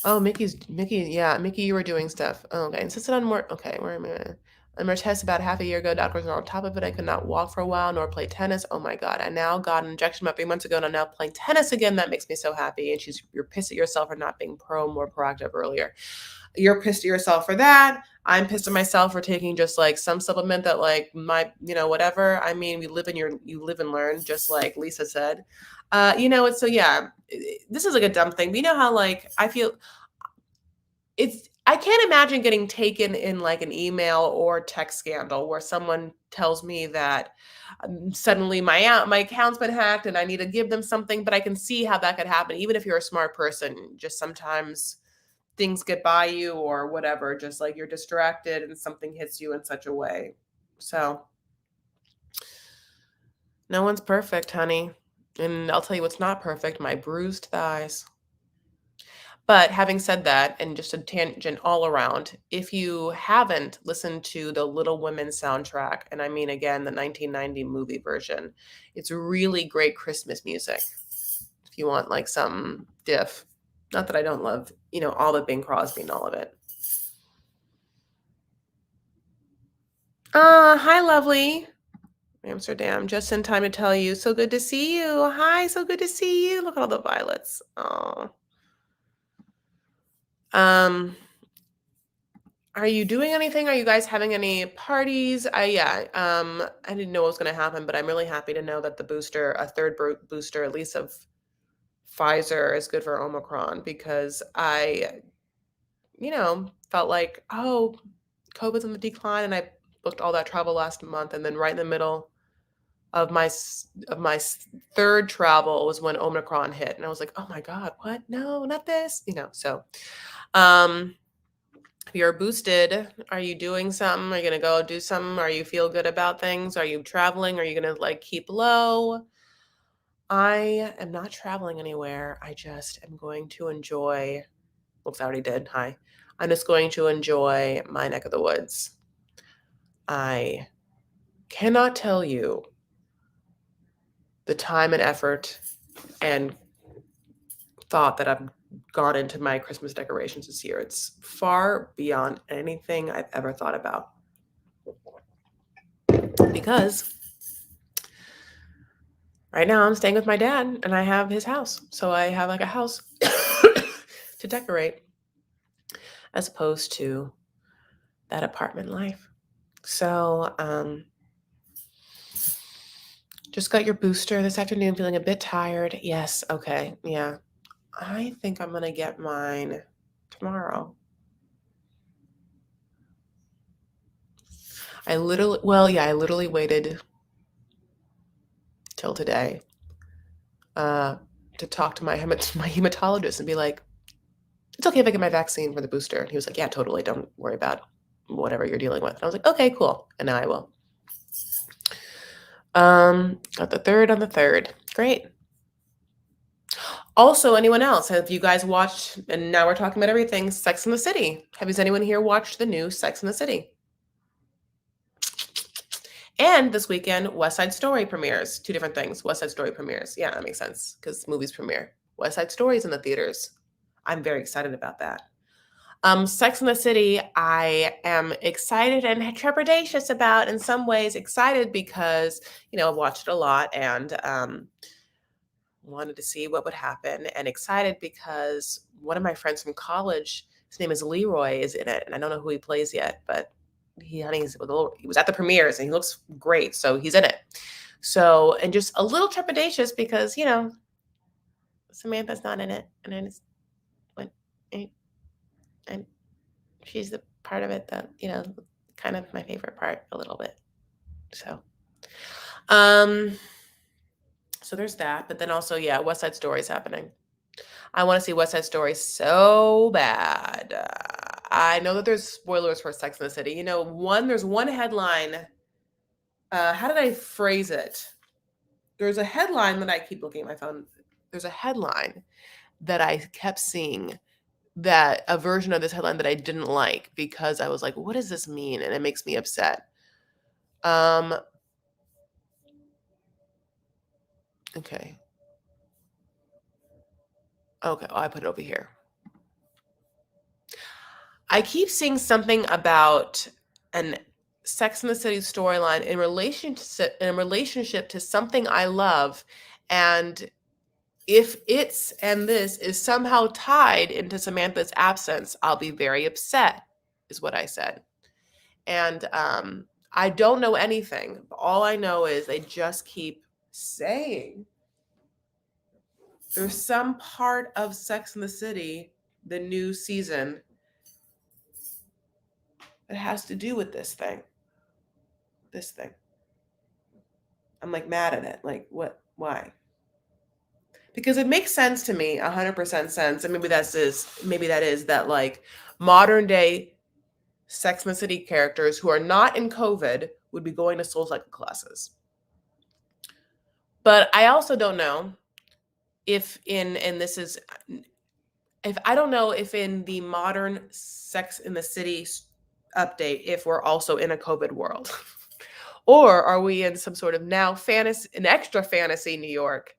Oh, Mickey. Yeah, Mickey, you were doing stuff. Oh, okay. Insisted on more. Okay, where am I? On my test about half a year ago, doctors were on top of it. I could not walk for a while nor play tennis. Oh my God. I now got an injection about 3 months ago and I'm now playing tennis again. That makes me so happy. And you're pissed at yourself for not being more proactive earlier. You're pissed at yourself for that. I'm pissed at myself for taking just like some supplement that like whatever. I mean, you live and learn, just like Lisa said. It's so yeah, this is like a dumb thing. But you know how like I feel I can't imagine getting taken in like an email or text scandal where someone tells me that suddenly my account's been hacked and I need to give them something, but I can see how that could happen. Even if you're a smart person, just sometimes things get by you or whatever, just like you're distracted and something hits you in such a way. So no one's perfect, honey. And I'll tell you what's not perfect, my bruised thighs. But having said that, and just a tangent all around, if you haven't listened to the Little Women soundtrack, and I mean, again, the 1990 movie version, it's really great Christmas music. If you want like some diff. Not that I don't love, all the Bing Crosby and all of it. Hi, lovely. Amsterdam, just in time to tell you. So good to see you. Hi, so good to see you. Look at all the violets. Oh. Are you doing anything? Are you guys having any parties? I didn't know what was going to happen, but I'm really happy to know that a third booster, at least of Pfizer, is good for Omicron because I, felt like, oh, COVID's in the decline, and I booked all that travel last month, and then right in the middle of my third travel was when Omicron hit, and I was like, oh my God, what? No, not this, So, if you're boosted, are you doing something? Are you gonna go do something? Are you feel good about things? Are you traveling? Are you gonna like keep low? I am not traveling anywhere. I just am going to enjoy. Oops, I already did. Hi. I'm just going to enjoy my neck of the woods. I cannot tell you the time and effort and thought that I've gone into my Christmas decorations this year. It's far beyond anything I've ever thought about. Because right now I'm staying with my dad and I have his house. So I have like a house to decorate as opposed to that apartment life. So just got your booster this afternoon, feeling a bit tired. Yes, okay. Yeah. I think I'm gonna get mine tomorrow. I literally waited till today to talk to my hematologist and be like, it's okay if I get my vaccine for the booster. And he was like, yeah, totally. Don't worry about whatever you're dealing with. And I was like, okay, cool. And now I will. Got the third on the 3rd. Great. Also, anyone else? Have you guys watched, and now we're talking about everything, Sex and the City. Has anyone here watched the new Sex and the City? And this weekend, West Side Story premieres. 2 different things. West Side Story premieres. Yeah, that makes sense because movies premiere. West Side Story is in the theaters. I'm very excited about that. Sex and the City, I am excited and trepidatious about. In some ways, excited because, I've watched it a lot and wanted to see what would happen, and excited because one of my friends from college, his name is Leroy, is in it, and I don't know who he plays yet, but he was at the premieres and he looks great, so he's in it. So, and just a little trepidatious because Samantha's not in it, and I just went, eh, and she's the part of it that, kind of my favorite part a little bit. So, um, so there's that. But then also, yeah, West Side Story is happening. I want to see West Side Story so bad. I know that there's spoilers for Sex and the City. There's one headline. How did I phrase it? There's a headline that I keep looking at my phone. There's a headline that I kept seeing, that a version of this headline that I didn't like, because I was like, what does this mean? And it makes me upset. Okay. Okay, I put it over here. I keep seeing something about an Sex and the City storyline in relationship to something I love, and if this is somehow tied into Samantha's absence, I'll be very upset, is what I said. And I don't know anything. All I know is they just keep saying there's some part of Sex and the City, the new season, that has to do with this thing. This thing. I'm like mad at it. Like, what? Why? Because it makes sense to me, 100% sense. And maybe that is that, like, modern day Sex and the City characters who are not in COVID would be going to soul cycle classes. But I also don't know if I don't know if in the modern Sex in the City update, if we're also in a COVID world. Or are we in some sort of now an extra fantasy New York?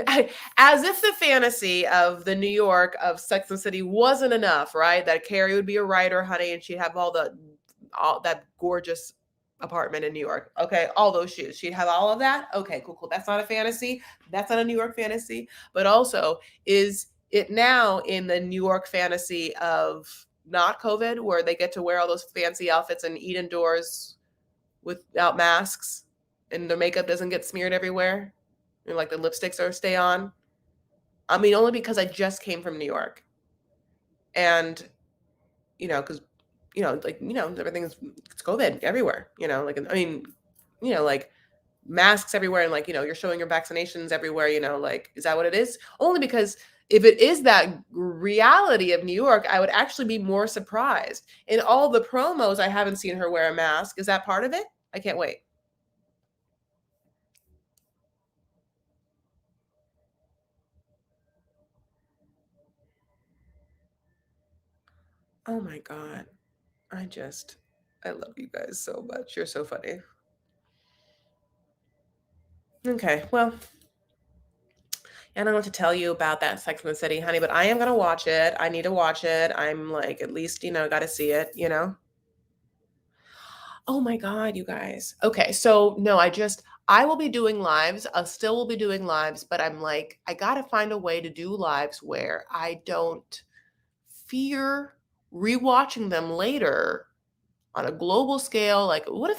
As if the fantasy of the New York of Sex and the City wasn't enough, right? That Carrie would be a writer, honey, and she'd have all that gorgeous apartment in New York. Okay, all those shoes. She'd have all of that. Okay, cool. That's not a fantasy. That's not a New York fantasy. But also, is it now in the New York fantasy of not COVID, where they get to wear all those fancy outfits and eat indoors without masks, and their makeup doesn't get smeared everywhere, and like the lipsticks stay on? I mean, only because I just came from New York, and because everything's it's COVID everywhere. Like, I mean, like masks everywhere, and like you're showing your vaccinations everywhere. Like, is that what it is? Only because if it is that reality of New York, I would actually be more surprised. In all the promos, I haven't seen her wear a mask. Is that part of it? I can't wait. Oh my God. I love you guys so much. You're so funny. Okay, well, I don't know what to tell you about that Sex and the City, honey, but I am gonna watch it. I need to watch it. I'm like, at least, gotta see it. Oh my God, you guys. Okay, so no, I will be doing lives. I still will be doing lives, but I'm like, I gotta find a way to do lives where I don't fear rewatching them later on a global scale. Like, what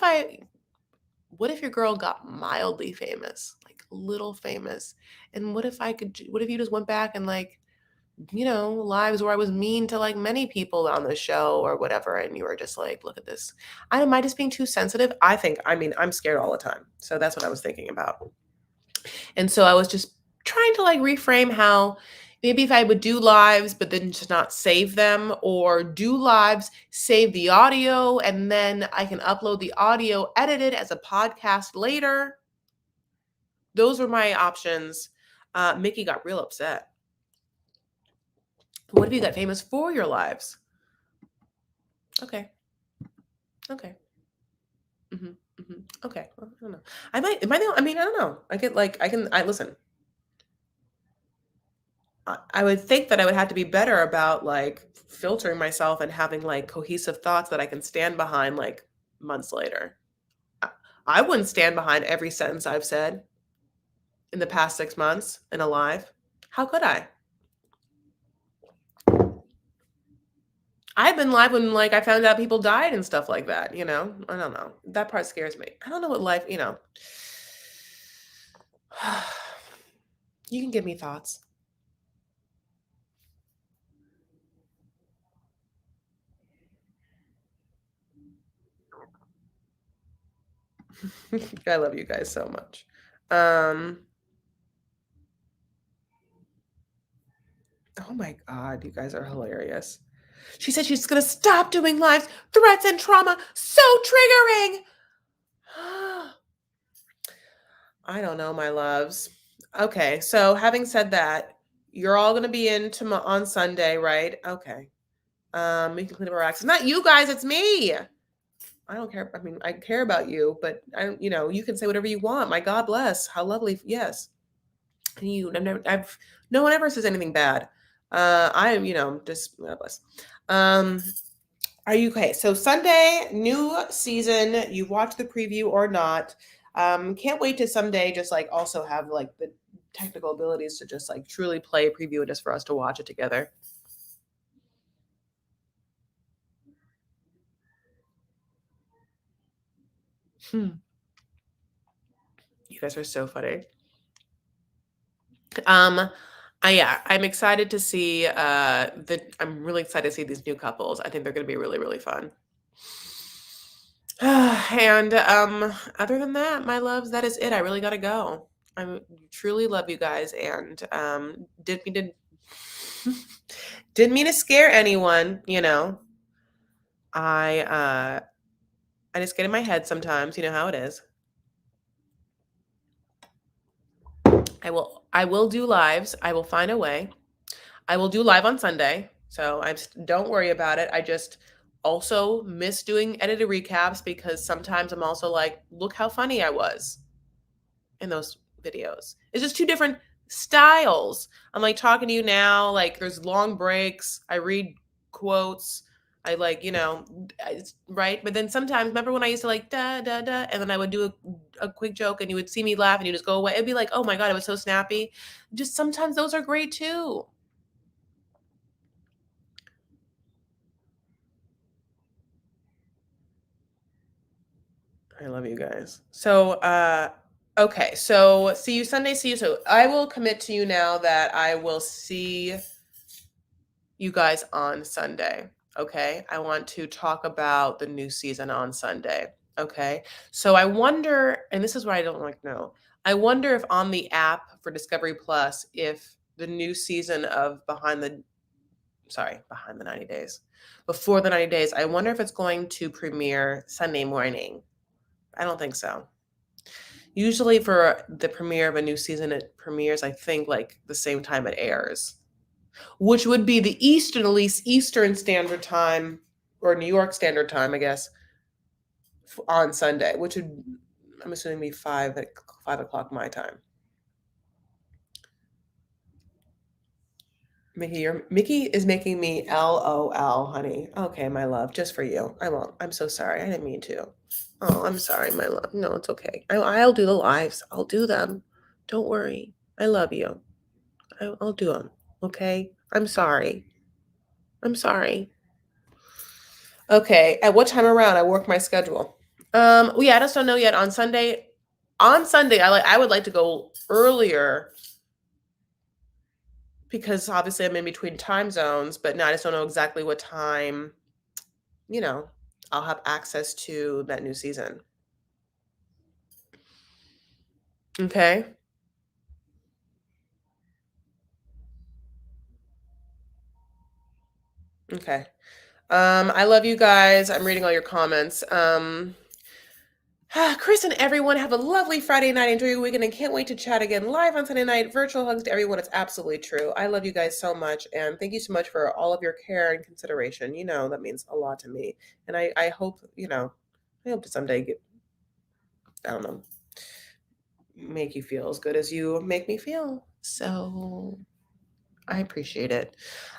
if your girl got mildly famous, like little famous? And what if you just went back and, like, lives where I was mean to like many people on the show or whatever, and you were just like, look at this. Am I just being too sensitive? I'm scared all the time. So that's what I was thinking about. And so I was just trying to like reframe how maybe if I would do lives, but then just not save them, or do lives, save the audio, and then I can upload the audio edited as a podcast later. Those were my options. Mickey got real upset. What if you got famous for your lives? Okay. Okay. Okay. Well, I don't know. I mean, I don't know. I listen. I would think that I would have to be better about like filtering myself and having like cohesive thoughts that I can stand behind like months later. I wouldn't stand behind every sentence I've said in the past 6 months in a live. How could I? I've been live when like I found out people died and stuff like that. I don't know. That part scares me. I don't know what life. You can give me thoughts. I love you guys so much. Um, oh my God, you guys are hilarious. She said she's gonna stop doing lives. Threats and trauma, so triggering. I don't know, my loves. Okay, so having said that, you're all gonna be in on Sunday, right? Okay. We can clean up our acts. It's not you guys, it's me. I don't care. I mean, I care about you, but you can say whatever you want. My God bless. How lovely. Yes. No one ever says anything bad. Just God bless. Um, are you okay? So Sunday, new season. You watched the preview or not? Can't wait to someday just like also have like the technical abilities to just like truly play a preview and just for us to watch it together. Hmm. You guys are so funny. Um, I'm excited to see I'm really excited to see these new couples. I think they're gonna be really, really fun. And other than that, my loves, that is it. I really gotta go. I truly love you guys and didn't mean to scare anyone, you know. I I just get in my head sometimes, you know how it is. I will do lives. I will find a way. I will do live on Sunday, so don't worry about it. I just also miss doing edited recaps because sometimes I'm also like, look how funny I was in those videos. It's just two different styles. I'm like talking to you now, like there's long breaks. I read quotes. I like, right? But then sometimes, remember when I used to like da da da, and then I would do a quick joke, and you would see me laugh, and you just go away. It'd be like, oh my god, it was so snappy. Just sometimes those are great too. I love you guys. So, okay. So, see you Sunday. See you. So, I will commit to you now that I will see you guys on Sunday. Okay. I want to talk about the new season on Sunday. Okay. So, I wonder, and this is what I don't like know. I wonder if on the app for Discovery Plus, if the new season of Behind the 90 Days, before the 90 days, I wonder if it's going to premiere Sunday morning. I don't think so. Usually for the premiere of a new season, it premieres, I think, like the same time it airs, which would be the Eastern, at least Eastern Standard Time or New York Standard Time, I guess, on Sunday, which would, I'm assuming, be 5 o'clock my time. Mickey is making me LOL, honey. Okay, my love, just for you. I won't. I'm so sorry. I didn't mean to. Oh, I'm sorry, my love. No, it's okay. I'll do the lives. I'll do them. Don't worry. I love you. I'll do them. Okay. I'm sorry. I'm sorry. Okay. At what time around? I work my schedule. Well, yeah, I just don't know yet. On Sunday, I would like to go earlier because obviously I'm in between time zones, but now I just don't know exactly what time, you know, I'll have access to that new season. Okay. Okay. I love you guys. I'm reading all your comments. Chris and everyone have a lovely Friday night. Enjoy your weekend and can't wait to chat again live on Sunday night. Virtual hugs to everyone. It's absolutely true. I love you guys so much. And thank you so much for all of your care and consideration. You know, that means a lot to me. And I hope, I hope to someday I don't know, make you feel as good as you make me feel. So I appreciate it.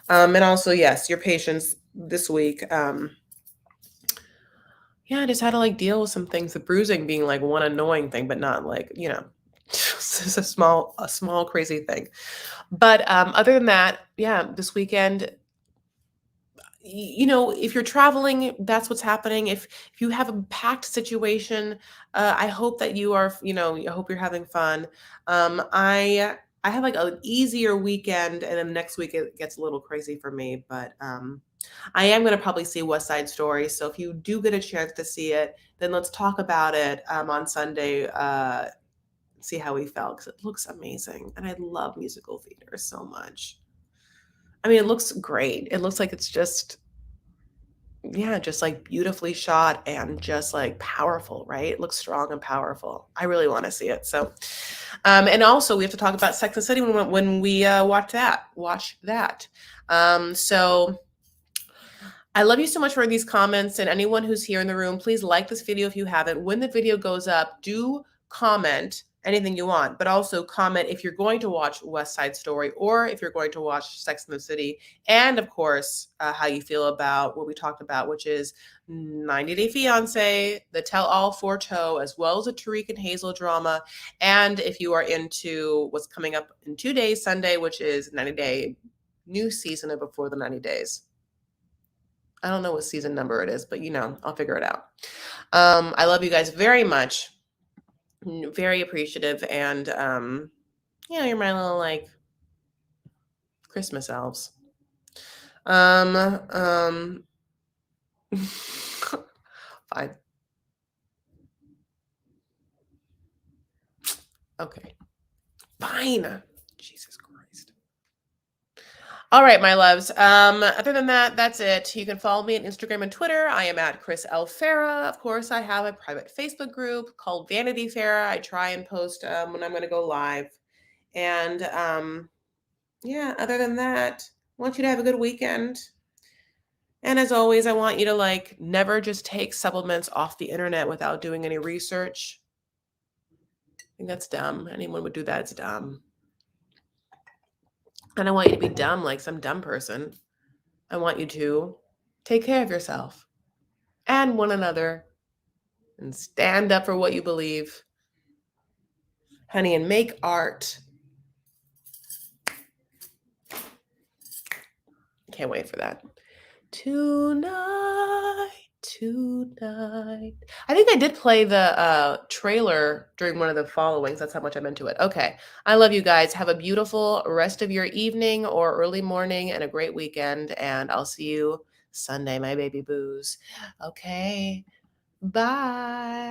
And also, yes, your patience this week. Yeah, I just had to like deal with some things. The bruising being like one annoying thing, but not like, just a small crazy thing. But other than that, yeah, this weekend, if you're traveling, that's what's happening. If you have a packed situation, I hope that you are, I hope you're having fun. I have like an easier weekend, and then next week it gets a little crazy for me, but I am going to probably see West Side Story. So if you do get a chance to see it, then let's talk about it on Sunday. See how we felt because it looks amazing. And I love musical theater so much. I mean, it looks great. It looks like it's just, yeah, just like beautifully shot and just like powerful, right? It looks strong and powerful. I really want to see it. So, and also we have to talk about Sex and the City when we watch that. Watch that. So I love you so much for these comments, and anyone who's here in the room, please like this video if you haven't. When the video goes up, do comment anything you want, but also comment if you're going to watch West Side Story or if you're going to watch Sex and the City, and of course, how you feel about what we talked about, which is 90 Day Fiancé, the Tell All for Toe, as well as a Tarik and Hazel drama, and if you are into what's coming up in 2 days, Sunday, which is 90 Day new season of Before the 90 Days. I don't know what season number it is, but I'll figure it out. I love you guys very much. Very appreciative. And, you're my little like Christmas elves. Fine. Okay. Fine. Jesus Christ. All right, my loves. Other than that, that's it. You can follow me on Instagram and Twitter. I am at Chris L. Farah. Of course, I have a private Facebook group called Vanity Farah. I try and post when I'm going to go live. And other than that, I want you to have a good weekend. And as always, I want you to like never just take supplements off the internet without doing any research. I think that's dumb. Anyone would do that, it's dumb. I don't want you to be dumb like some dumb person. I want you to take care of yourself and one another and stand up for what you believe, honey, and make art. Can't wait for that. Tonight. I think I did play the trailer during one of the followings. That's how much I'm into it. Okay. I love you guys. Have a beautiful rest of your evening or early morning and a great weekend. And I'll see you Sunday, my baby boos. Okay. Bye.